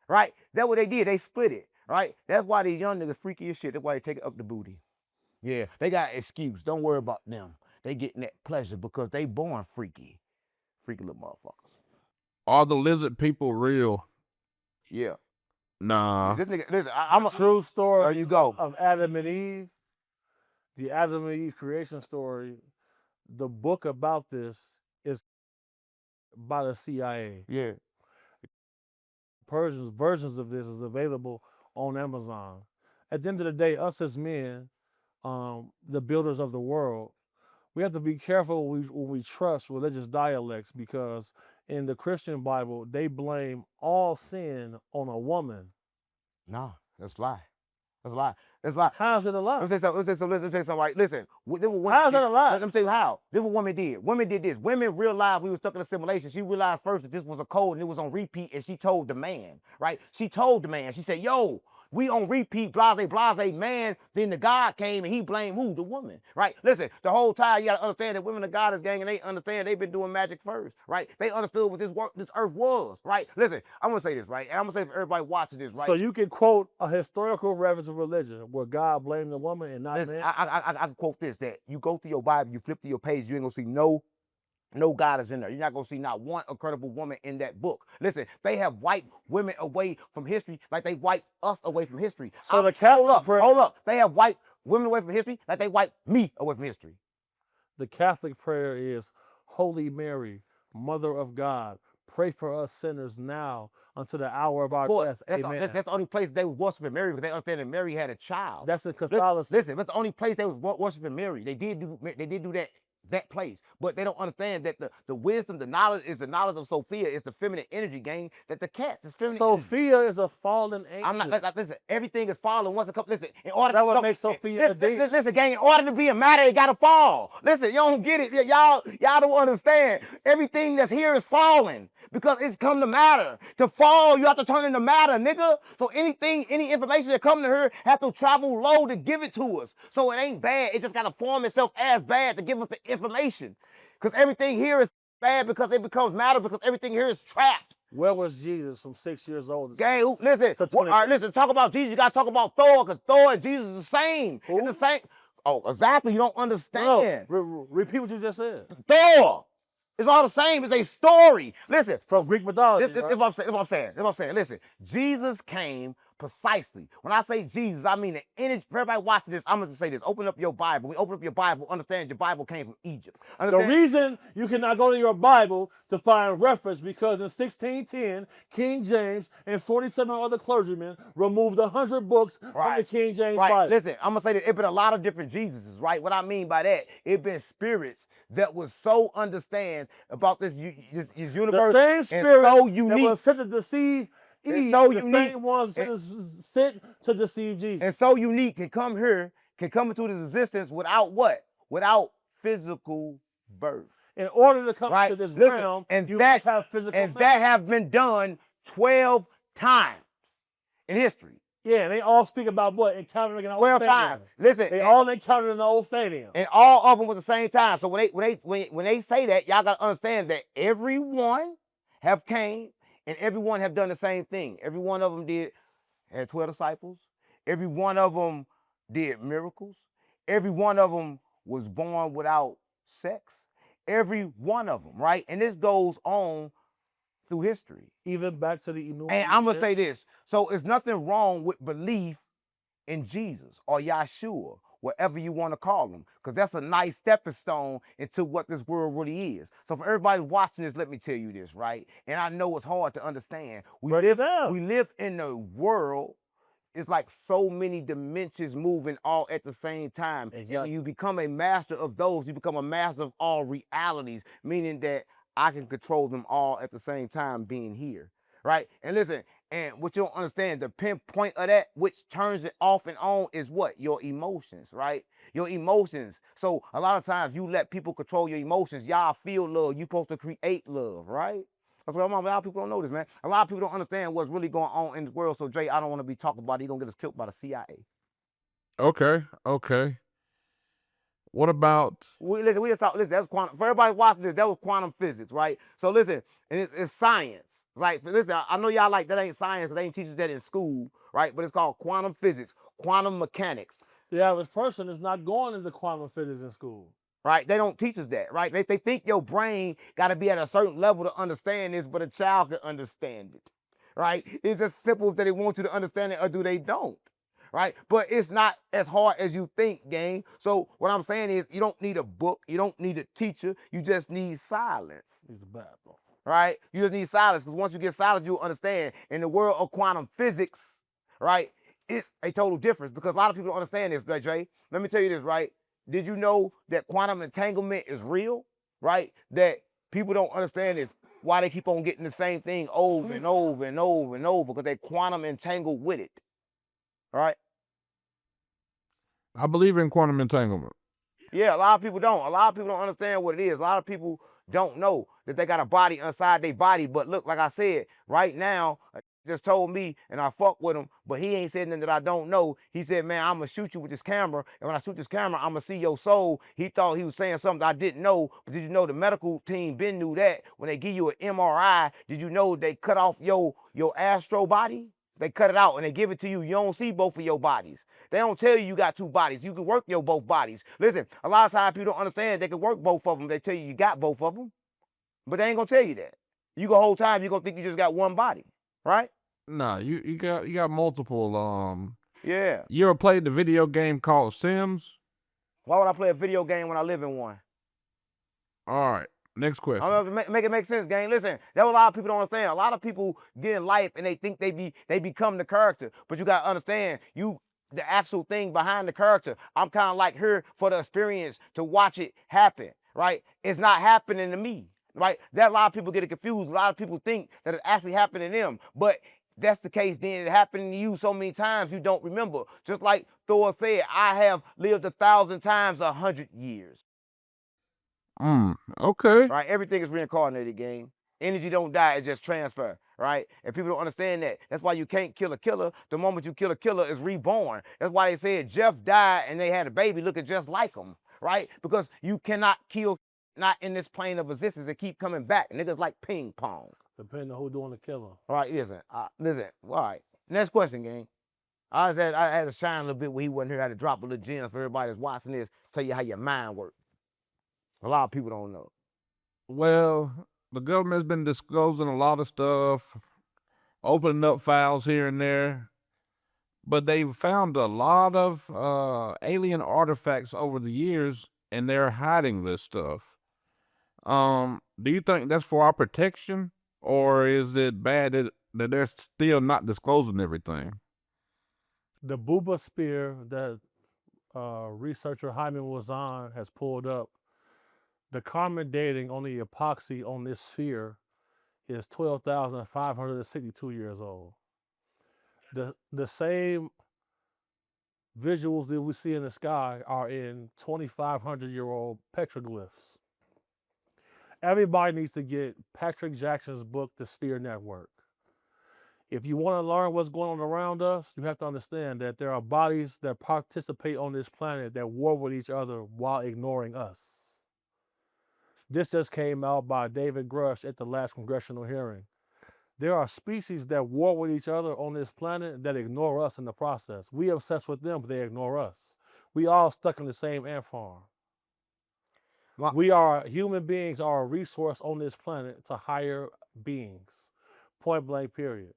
Right? That's what they did. They split it. Right? That's why these young niggas freaky as shit. That's why they take it up the booty. Yeah, they got excuse. Don't worry about them. They getting that pleasure because they born freaky. Freaky little motherfuckers. Are the lizard people real? Yeah. Nah. This nigga, listen, I'm a true story. There you go. Of Adam and Eve, the Adam and Eve creation story. The book about this is by the CIA. Yeah. Versions of this is available on Amazon. At the end of the day, us as men, the builders of the world, we have to be careful when we trust religious dialects, because in the Christian Bible, they blame all sin on a woman. Nah, that's a lie. That's a lie. That's a lie. How's it a lie? Let me say something, right? Listen. How's that a lie? Let me tell you how. This is what women did. Women did this. Women realized we were stuck in a simulation. She realized first that this was a code and it was on repeat, and she told the man, right? She told the man. She said, yo, we on repeat, blase, man. Then the God came and he blamed who? The woman, right? Listen, the whole time you got to understand that women of God is gang, and they understand they've been doing magic first, right? They understood what this earth was, right? Listen, I'm going to say this, right? And I'm going to say for everybody watching this, right? So you can quote a historical reference of religion where God blamed the woman and not man? I can quote this, that you go through your Bible, you flip to your page, you ain't going to see no God is in there. You're not going to see not one incredible woman in that book. Listen, they have wiped women away from history like they wiped us away from history. So the Catholic hold up. They have wiped women away from history like they wiped me away from history. The Catholic prayer is, Holy Mary, Mother of God, pray for us sinners now unto the hour of our death. Amen. That's the only place they was worshiping Mary, because they understand that Mary had a child. That's in Catholicism. Listen, that's the only place they was worshiping Mary. They did do that that place. But they don't understand that the wisdom, the knowledge is the knowledge of Sophia. It's the feminine energy, gang. That the cats is feminine energy. Sophia is a fallen angel. I'm not, listen, everything is falling once it comes, listen, in order That to, what makes Sophia a demon. listen, gang, in order to be a matter, it gotta fall. Listen, you don't get it, y'all don't understand. Everything that's here is falling because it's come to matter. To fall, you have to turn into matter, nigga. So anything, any information that come to her have to travel low to give it to us. So it ain't bad, it just gotta form itself as bad to give us the information. Because everything here is bad because it becomes matter because everything here is trapped. Where was Jesus from 6 years old? Gang, listen, So all right, listen, talk about Jesus, you gotta talk about Thor, because Thor and Jesus are the same. Who? It's the same. Oh, exactly, you don't understand. No, repeat what you just said. Thor. It's all the same. It's a story. Listen, From Greek mythology. this what I'm saying. Listen, Jesus came precisely. When I say Jesus, I mean the energy. For everybody watching this, I'm going to say this. Open up your Bible. When you open up your Bible, understand your Bible came from Egypt. The Understand? reason you cannot go to your Bible to find reference because in 1610, King James and 47 other clergymen removed 100 books from the King James Bible. Listen, I'm going to say that it been a lot of different Jesuses, right? What I mean by that, it been spirits that was so understand about this universe. The same spirit so unique. that was sent to deceive Eve, so the unique. same ones sent to deceive Jesus. And so unique can come here, can come into this existence without what? Without physical birth. In order to come to this realm, and you that, must have physical and birth. that have been done 12 times in history. Yeah, and they all speak about what? Encountering an old 12 times. Listen, they all encountered an old Thanium. And all of them was the same time. So when they say that, y'all gotta understand that everyone have came and everyone have done the same thing. Every one of them had 12 disciples. Every one of them did miracles. Every one of them was born without sex. Every one of them, right? And this goes on through history. Even back to the Inuit. And I'm gonna say this. So there's nothing wrong with belief in Jesus or Yahshua, whatever you want to call them, because that's a nice stepping stone into what this world really is. So for everybody watching this, let me tell you this, right? And I know it's hard to understand. We live in a world. It's like so many dimensions moving all at the same time. And when you become a master of those, you become a master of all realities, meaning that I can control them all at the same time being here, right? And listen, and what you don't understand, the pinpoint of that, which turns it off and on, is what? Your emotions, right? Your emotions. So a lot of times you let people control your emotions. Y'all feel love. You're supposed to create love, right? That's what a lot of people don't know this, man. A lot of people don't understand what's really going on in the world. So, Jay, I don't want to be talking about it. You're going to get us killed by the CIA. Okay. What about... Listen, that's quantum. For everybody watching this, that was quantum physics, right? So, listen, and it's science. Like, listen, I know y'all like that ain't science because they ain't teaching that in school, right? But it's called quantum physics, quantum mechanics. The average person is not going into quantum physics in school. Right? They don't teach us that, right? They think your brain got to be at a certain level to understand this, but a child can understand it, right? It's as simple as that they want you to understand it or do they don't, right? But it's not as hard as you think, gang. So what I'm saying is you don't need a book. You don't need a teacher. You just need silence. He's the Bible. Right? You just need silence because once you get silence, you'll understand. In the world of quantum physics, right, it's a total difference because a lot of people don't understand this, Jay. Let me tell you this, right? Did you know that quantum entanglement is real, right? That people don't understand is why they keep on getting the same thing over and over and over and over because they quantum entangled with it, right? I believe in quantum entanglement. Yeah, a lot of people don't. A lot of people don't understand what it is. A lot of people don't know that they got a body inside their body. But look, like I said, right now, just told me, and I fuck with him, but he ain't said nothing that I don't know. He said, man, I'm going to shoot you with this camera, and when I shoot this camera, I'm going to see your soul. He thought he was saying something I didn't know, but did you know the medical team been knew that? When they give you an MRI, did you know they cut off your astro body? They cut it out, and they give it to you. You don't see both of your bodies. They don't tell you got two bodies. You can work your both bodies. Listen, a lot of times people don't understand they can work both of them. They tell you got both of them, but they ain't going to tell you that. You the whole time, you're going to think you just got one body. Right? Nah, you got multiple. Yeah. You ever played the video game called Sims? Why would I play a video game when I live in one? All right. Next question. I'm gonna make it make sense, gang. Listen, that's what a lot of people don't understand. A lot of people get in life and they think they become the character, but you gotta understand the actual thing behind the character. I'm kind of like her for the experience to watch it happen. right? It's not happening to me, right? That a lot of people get it confused. A lot of people think that it's actually happening to them, but that's the case. Then it happened to you so many times you don't remember. Just like Thor said, I have lived 1,000 times 100 years. Okay. Right? Everything is reincarnated, gang. Energy don't die, it just transfer, right? And people don't understand that. That's why you can't kill a killer. The moment you kill a killer, is reborn. That's why they said Jeff died and they had a baby looking just like him, right? Because you cannot kill not in this plane of existence and keep coming back. Niggas like ping pong. Depending on who doing the killing. All right, listen. All right. Next question, gang. I had to shine a little bit when he wasn't here. I had to drop a little gem for everybody that's watching this to tell you how your mind works. A lot of people don't know. Well, the government's been disclosing a lot of stuff, opening up files here and there, but they've found a lot of alien artifacts over the years, and they're hiding this stuff. Do you think that's for our protection, or is it bad that they're still not disclosing everything? The Booba spear that researcher Hyman Wazan has pulled up, the carbon dating on the epoxy on this sphere is 12,562 years old. The same visuals that we see in the sky are in 2,500-year-old petroglyphs. Everybody needs to get Patrick Jackson's book, The Sphere Network. If you want to learn what's going on around us, you have to understand that there are bodies that participate on this planet that war with each other while ignoring us. This just came out by David Grush at the last congressional hearing. There are species that war with each other on this planet that ignore us in the process. We obsessed with them, but they ignore us. We all stuck in the same ant farm. Human beings are a resource on this planet to higher beings. Point blank, period.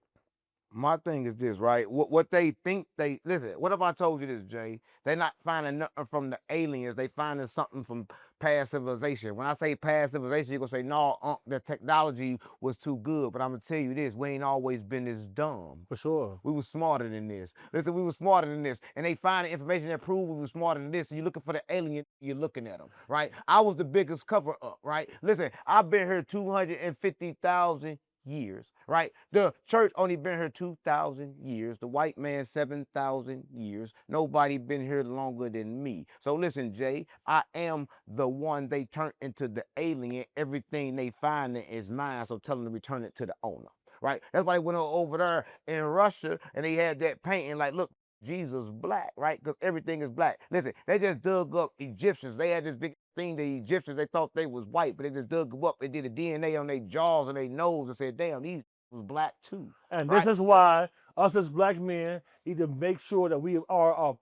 My thing is this, right? What they think listen, what if I told you this, Jay? They're not finding nothing from the aliens, they finding something from past civilization. When I say past civilization, you're gonna say, no, the technology was too good. But I'm gonna tell you this, we ain't always been this dumb. For sure. We were smarter than this. Listen, we were smarter than this. And they find information that proves we were smarter than this. And you're looking for the alien, you're looking at them, right? I was the biggest cover up, right? Listen, I've been here 250,000 years, right? The church only been here 2,000 years. The white man 7,000 years. Nobody been here longer than me. So listen, Jay, I am the one they turn into the alien. Everything they find is mine. So tell them to return it to the owner, right? That's why they went over there in Russia and they had that painting like, look, Jesus black, right? Because everything is black. Listen, they just dug up Egyptians. They had this big thing, the Egyptians, they thought they was white, but they just dug them up. They did a DNA on their jaws and their nose and said, damn, these was black too. And right? This is why us as black men need to make sure that we are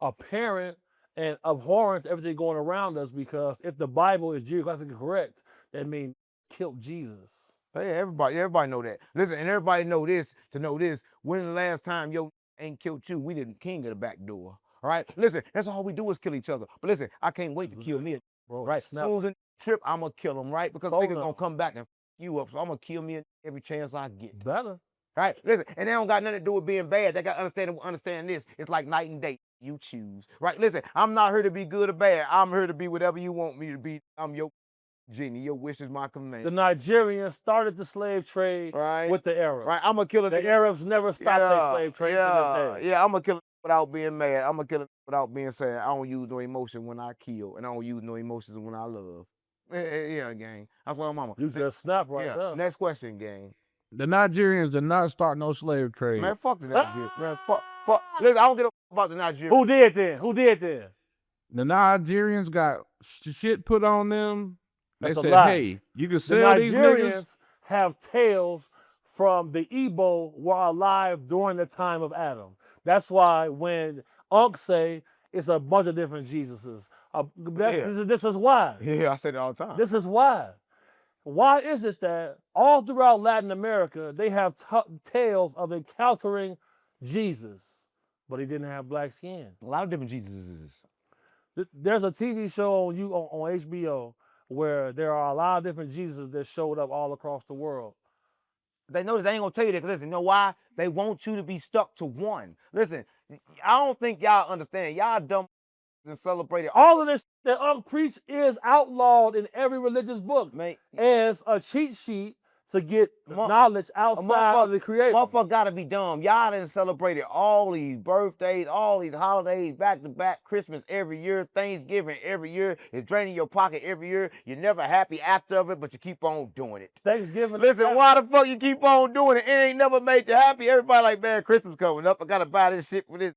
apparent and abhorrent to everything going around us, because if the Bible is geographically correct, that means killed Jesus. Hey, everybody know that. Listen, and everybody know this, to know this, when the last time your ain't killed you, we the king of the back door. All right? Listen, that's all we do is kill each other. But listen, I can't wait to kill me. Bro, right? As soon as in the trip, I'm going to kill him, right? Because niggas going to come back and f you up. So I'm going to kill me every chance I get. Better. Right? Listen, and they don't got nothing to do with being bad. They got to understand this. It's like night and day. You choose. Right? Listen, I'm not here to be good or bad. I'm here to be whatever you want me to be. I'm your genie. Your wish is my command. The Nigerians started the slave trade with the Arabs. Right? I'm going to kill it. The Arabs never stopped their slave trade to this day. Yeah, I'm going to kill it without being mad. I'm going to kill it without being sad. I don't use no emotion when I kill, and I don't use no emotions when I love. Yeah, gang. That's what I'm on. You just snap right there. Next question, gang. The Nigerians did not start no slave trade. Man, fuck the Nigerians. Man, fuck. Listen, I don't give a fuck about the Nigerians. Who did then? Who did then? The Nigerians got shit put on them. They That's said, a lie. hey, you can sell these niggas. The Nigerians have tales from the Igbo were alive during the time of Adam. That's why when Unc say it's a bunch of different Jesuses, this is why. Yeah, I say it all the time. This is why. Why is it that all throughout Latin America, they have tales of encountering Jesus, but he didn't have black skin? A lot of different Jesuses. There's a TV show on HBO where there are a lot of different Jesuses that showed up all across the world. They know they ain't gonna tell you that, because listen, you know why? They want you to be stuck to one. Listen, I don't think y'all understand. Y'all dumb and celebrated All of this that preach is outlawed in every religious book man. as a cheat sheet to get Mo- knowledge outside of the creator. Motherfucker gotta be dumb. Y'all done celebrated all these birthdays, all these holidays back to back, Christmas every year, Thanksgiving every year. It's draining your pocket every year. You're never happy after of it, but you keep on doing it. Thanksgiving. Listen, why the fuck you keep on doing it? It ain't never made you happy. Everybody like, man, Christmas coming up. I gotta buy this shit for this.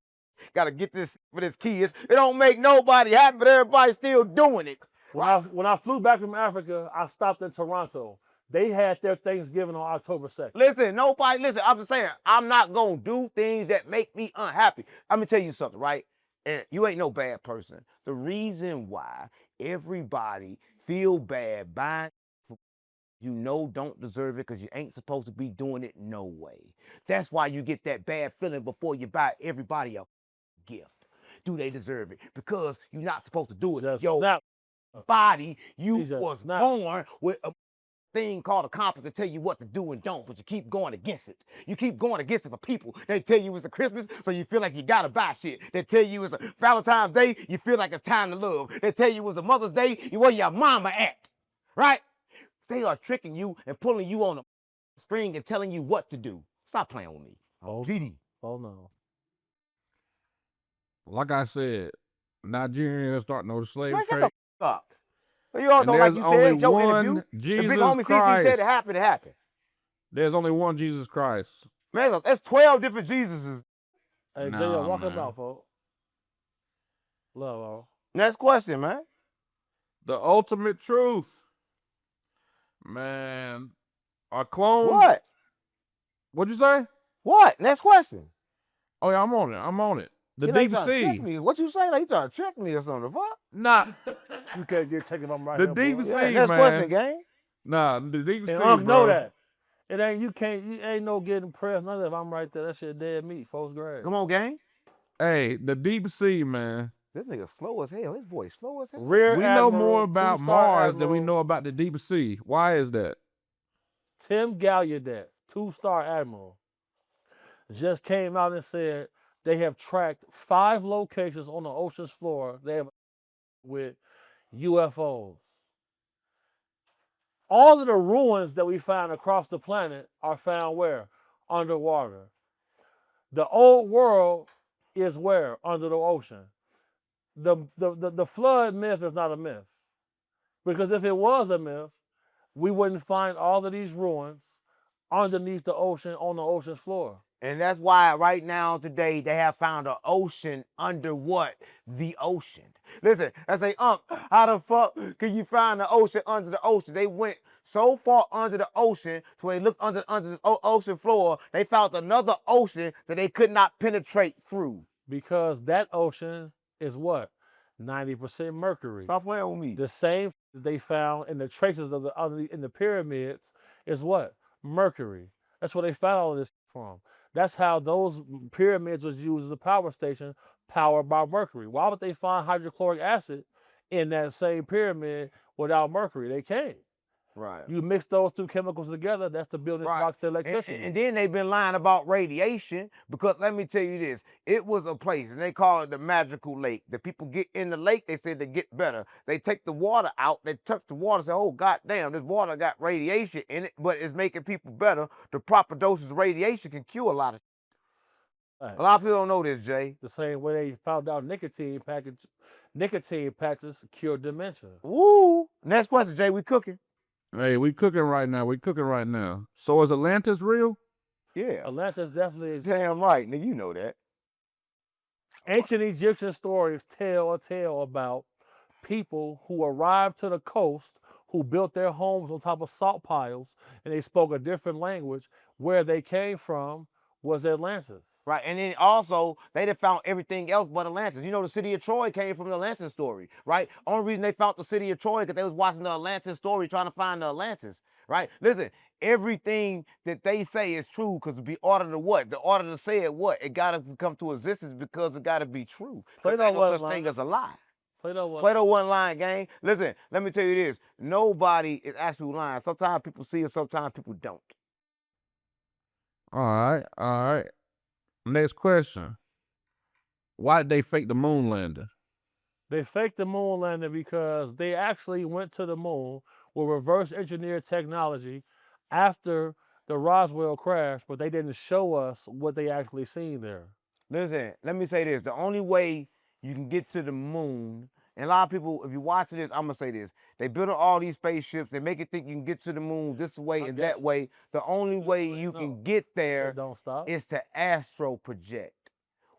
Gotta get this for this kids. It don't make nobody happy, but everybody's still doing it. When I flew back from Africa, I stopped in Toronto. They had their Thanksgiving on October 2nd. Listen, I'm just saying, I'm not gonna do things that make me unhappy. I'm gonna tell you something, right? And you ain't no bad person. The reason why everybody feel bad buying you know don't deserve it because you ain't supposed to be doing it no way. That's why you get that bad feeling before you buy everybody a gift. Do they deserve it? Because you're not supposed to do it. Just Your snap. body, you Jesus, was snap. born with a thing called a compass to tell you what to do and don't, but you keep going against it. You keep going against it for people. They tell you it's a Christmas, so you feel like you gotta buy shit. They tell you it's a Valentine's Day, you feel like it's time to love. They tell you it's a Mother's Day, you where your mama at, right? They are tricking you and pulling you on a string and telling you what to do. Stop playing with me. Oh, Diddy. oh no. Like I said, Nigerians starting on the slave Man, shut trade. the fuck up. You also, And like there's you only said, your one interview, the Jesus big homie CC Christ. said it happened. There's only one Jesus Christ. Man, there's 12 different Jesuses. Hey, Nah, J.O., walk man. him out, folks. Love all. Next question, man. The ultimate truth. Man. Are clones. What? What'd you say? What? Next question. Oh, yeah, I'm on it. The You know, deep you trying to trick sea. me. What you say? Like you trying to trick me or something? Fuck. Nah, You can't get taken from right the here, deep boy. sea, Yeah, next man. question, gang. Nah, the deep sea, And bro. know that. It ain't, you ain't no getting pressed. None of that. If I'm right there, that shit dead meat, first grade. Come on, gang. Hey, the deep sea, man. This nigga slow as hell. His voice slow as hell. Rear We know Admiral, more about two-star Mars than we Admiral know about the deep sea. Why is that? Tim Gallaudet, two-star Admiral, just came out and said they have tracked 5 locations on the ocean's floor. They have with UFOs. All of the ruins that we find across the planet are found where? Underwater. The old world is where? Under the ocean. The flood myth is not a myth. Because if it was a myth, we wouldn't find all of these ruins underneath the ocean on the ocean's floor. And that's why right now today they have found an ocean under what? The ocean. Listen, I say, how the fuck can you find the ocean under the ocean? They went so far under the ocean to where they looked under the ocean floor, they found another ocean that they could not penetrate through. Because that ocean is what? 90% mercury. Stop playing with me. The same that they found in the traces of in the pyramids is what? Mercury. That's where they found all of this from. That's how those pyramids was used as a power station powered by mercury. Why would they find hydrochloric acid in that same pyramid without mercury? They can't. Right. You mix those two chemicals together, that's the building blocks to electricity. And then they've been lying about radiation because let me tell you this, it was a place and they call it the magical lake. The people get in the lake, they say they get better. They take the water out, they touch the water, say, oh goddamn, this water got radiation in it, but it's making people better. The proper doses of radiation can cure a lot of Right. A lot of people don't know this, Jay. The same way they found out nicotine patches cure dementia. Woo! Next question, Jay, we cooking. Hey, we cooking right now. So is Atlantis real? Yeah. Atlantis definitely is. Damn right, nigga, you know that. Ancient Egyptian stories tell a tale about people who arrived to the coast, who built their homes on top of salt piles, and they spoke a different language. Where they came from was Atlantis. Right, and then also, they done found everything else but Atlantis. You know, the city of Troy came from the Atlantis story, right? Only reason they found the city of Troy because they was watching the Atlantis story trying to find the Atlantis, right? Listen, everything that they say is true because the order to what? The order to say it what? It got to come to existence because it got to be true. There's no such thing as a lie. Plato wasn't lying, gang. Listen, let me tell you this. Nobody is actually lying. Sometimes people see it, sometimes people don't. All right. Next question. Why did they fake the moon landing? They faked the moon landing because they actually went to the moon with reverse engineered technology after the Roswell crash, but they didn't show us what they actually seen there. Listen, let me say this. The only way you can get to the moon, and a lot of people, if you're watching this, I'm going to say this. They build all these spaceships. They make it think you can get to the moon this way and that way. The only way you can get there Don't stop. is to astro project.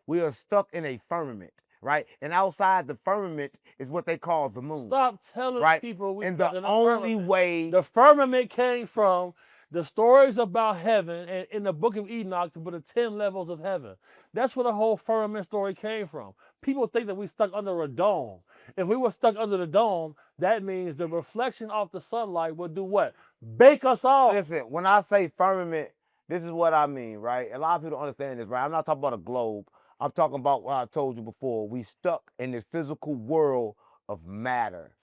We are stuck in a firmament, right? And outside the firmament is what they call the moon. Stop telling right? people we And stuck the in only firmament. way The firmament came from the stories about heaven and in the book of Enoch, but the 10 levels of heaven. That's where the whole firmament story came from. People think that we stuck under a dome. If we were stuck under the dome, that means the reflection off the sunlight would do what? Bake us off. Listen, when I say firmament, this is what I mean, right? A lot of people don't understand this, right? I'm not talking about a globe. I'm talking about what I told you before. We stuck in this physical world of matter,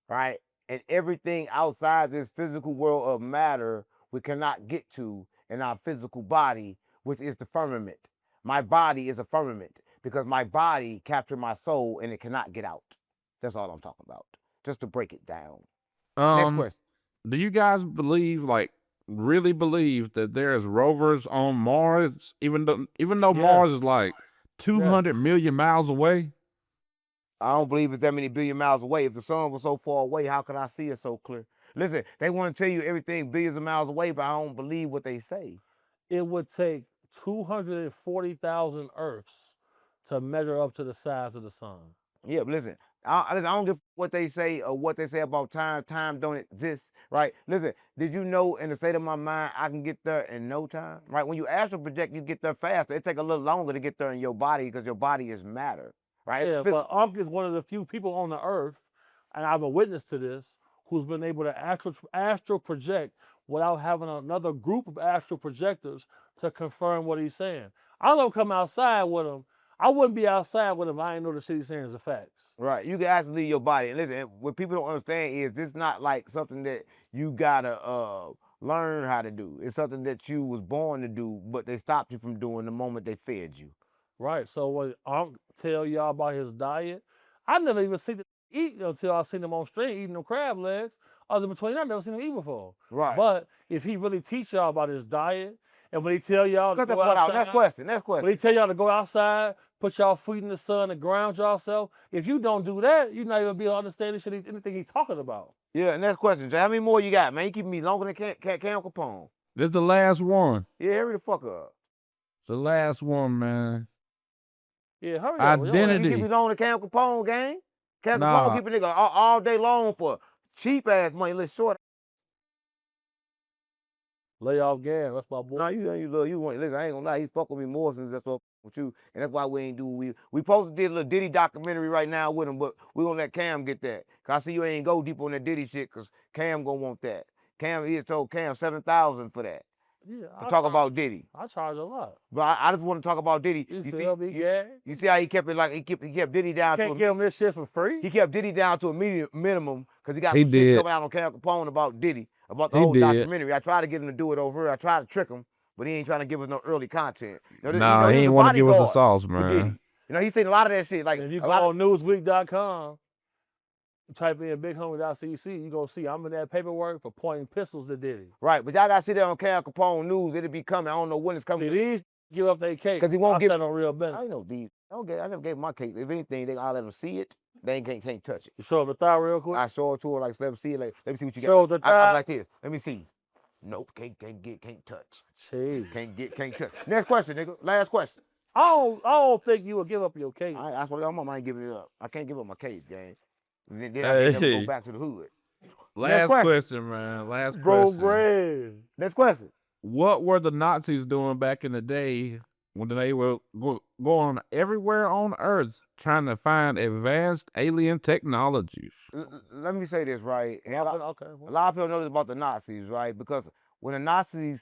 right? And everything outside this physical world of matter we cannot get to in our physical body, which is the firmament. My body is a firmament because my body captured my soul and it cannot get out. That's all I'm talking about. Just to break it down. Next question. Do you guys believe, like, really believe that there's rovers on Mars, even though Yes. Mars is like 200 million miles away? I don't believe it's that many billion miles away. If the sun was so far away, how could I see it so clear? Listen, they want to tell you everything billions of miles away, but I don't believe what they say. It would take 240,000 Earths to measure up to the size of the sun. Yeah, but listen, I don't give what they say or what they say about time. Time don't exist, right? Listen, did you know in the state of my mind, I can get there in no time, right? When you astral project, you get there faster. It takes a little longer to get there in your body because your body is matter, right? Yeah, but Ankh is one of the few people on the earth, and I'm a witness to this, who's been able to astral project without having another group of astral projectors to confirm what he's saying. I don't come outside with him. I wouldn't be outside with him if I didn't know the shit he's saying is the facts. Right, you can actually leave your body. And listen, what people don't understand is this not like something that you gotta learn how to do. It's something that you was born to do, but they stopped you from doing the moment they fed you. Right. So when Ankh tell y'all about his diet, I never even seen him eat until I seen him on stream eating them crab legs. Other between I never seen him eat before. Right. But if he really teach y'all about his diet, and when he tell y'all to Cut that go part out. outside, Next question. when he tell y'all to go outside, put y'all feet in the sun and ground yourself, if you don't do that, you're not even be able to understand anything he's talking about. Yeah, next question. Jay, how many more you got, man? You keeping me longer than Cam Capone. This is the last one. Yeah, hurry the fuck up. It's the last one, man. Yeah, hurry up. Identity. You keep me longer than Cam Capone, gang? Cam Nah. Capone keep a nigga all day long for cheap ass money. Let's short. Lay off gas. That's my boy. No, you want listen. I ain't gonna lie. He fuck with me more since that's what with you, and that's why we ain't do we supposed to did a little Diddy documentary right now with him, but we gonna let Cam get that. Cause I see you ain't go deep on that Diddy shit, cause Cam gonna want that. Cam, he told Cam 7,000 for that. Yeah, To talk about Diddy. I charge a lot. But I just want to talk about Diddy. You You feel me, yeah? you see how he kept it like he kept Diddy down Can't to give him this shit for free. he kept Diddy down to a minimum because he got He some did. shit coming out on Cam Capone about Diddy, about the He whole did. documentary. I tried to get him to do it over here. I tried to trick him, but he ain't trying to give us no early content. You know, Nah, he he was ain't a want to give us the bodyguard sauce, for Diddy. man. You know, he seen a lot of that shit. Like If you a go lot on newsweek.com, type in bighomie.cc, you gonna see I'm in that paperwork for pointing pistols to Diddy. right, but y'all gotta see that on Cam Capone news. It'll be coming. I don't know when it's coming. See, these give up their cake. 'Cause he won't give- stand on real I business. know these. I never gave him my cake. If anything, they all let them see it. They can't touch it. You show them the thigh real quick. I show it to her like, let me see it. Like, let me see what you got. Show the I'm thigh. like this. Let me see. Nope, can't touch. Jeez. Can't touch. Next question, nigga. Last question. I don't think you would give up your cake. I swear to God, I ain't giving it up. I can't give up my cage, gang. And then I can never Hey. go back to the hood. Last question. question, man. Last Bro, question. Greg. Next question. What were the Nazis doing back in the day when they were going everywhere on Earth trying to find advanced alien technologies? Let me say this, right? And Okay. a lot of people know this about the Nazis, right? Because when the Nazis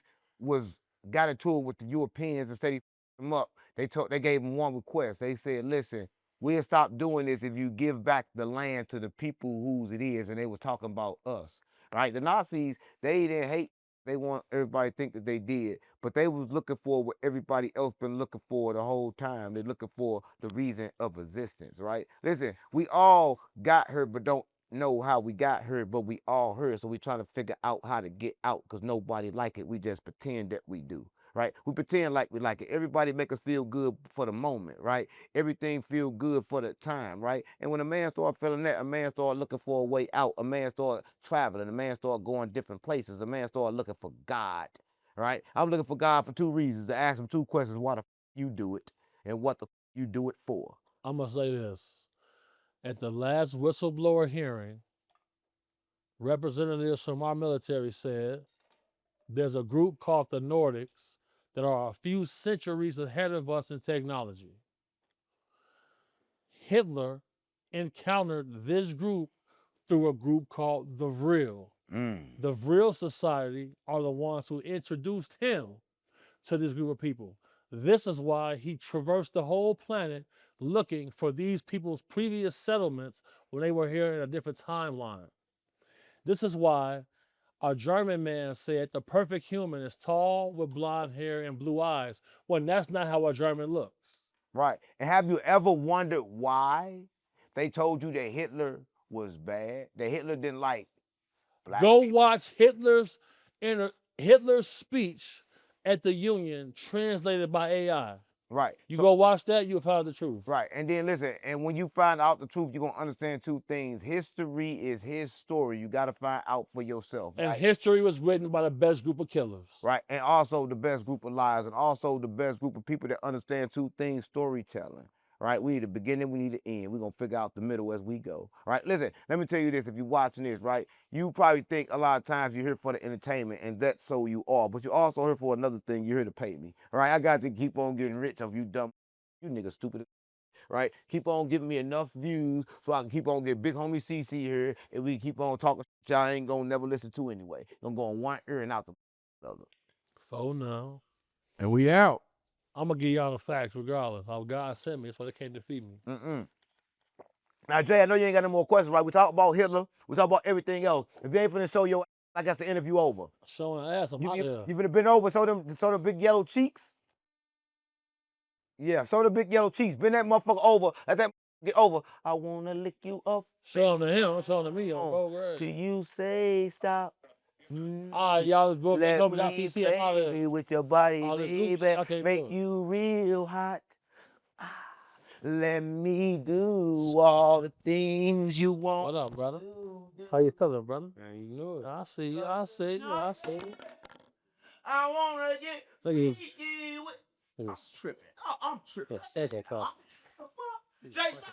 got into it with the Europeans and said he them up, they gave them one request. They said, listen, we'll stop doing this if you give back the land to the people whose it is. And they were talking about us, right? The Nazis, they didn't hate they want everybody to think that they did, but they was looking for what everybody else been looking for the whole time. They're looking for the reason of existence, right? Listen, we all got her, but don't know how we got her, but we all her. So we trying to figure out how to get out because nobody like it. We just pretend that we do. Right? We pretend like we like it. Everybody make us feel good for the moment, right? Everything feel good for the time, right? And when a man start feeling that, a man start looking for a way out. A man start traveling. A man start going different places. A man start looking for God, right? I'm looking for God for two reasons: to ask him two questions: why the you do it, and what the you do it for. I'm gonna say this: at the last whistleblower hearing, representatives from our military said there's a group called the Nordics that are a few centuries ahead of us in technology. Hitler encountered this group through a group called the Vril. The Vril Society are the ones who introduced him to this group of people. This is why he traversed the whole planet looking for these people's previous settlements when they were here in a different timeline. This is why a German man said the perfect human is tall with blonde hair and blue eyes, when that's not how a German looks. Right. And have you ever wondered why they told you that Hitler was bad? That Hitler didn't like black Go people? watch Hitler's speech at the Union translated by AI. Right. You So- go watch that, you'll find the truth. Right. And then listen, and when you find out the truth, you're going to understand two things. History is his story. You got to find out for yourself. And right? history was written by the best group of killers. Right. And also the best group of liars, and also the best group of people that understand two things: storytelling. Right? We need a beginning, we need an end. We're going to figure out the middle as we go. Right? Listen, let me tell you this. If you're watching this, right, you probably think a lot of times you're here for the entertainment, and that's so you are. But you're also here for another thing. You're here to pay me. All right? I got to keep on getting rich of you dumb. You niggas stupid. Right? Keep on giving me enough views so I can keep on getting big homie CC here, and we keep on talking shit y'all ain't gonna never listen to anyway. Gonna go on one ear and out the other. So now, And we out. I'm going to give y'all the facts regardless. How God sent me, that's why they can't defeat me. Now, Jay, I know you ain't got no more questions, right? We talk about Hitler. We talk about everything else. If you ain't finna show your ass, I got the interview over. Showing ass, I'm out there. You finna bend over, show them big yellow cheeks? Yeah, show the big yellow cheeks. Bend that motherfucker over. Let that get over. I wanna lick you up. Show them to him, I'm showing to me on Till Progress. you say stop. All right, y'all, this book, Let told me me that CC, I'm out of play there. with your body, All this goofy baby. shit, I can't do Make it. you real hot. Let me do all the things you want. What up, brother? How you feeling, brother? Man, you know it. I see you, I see you, I see you. I wanna get Look at you. freaky with. Look at you. Tripping. I'm tripping. Yeah, says that car. Jason.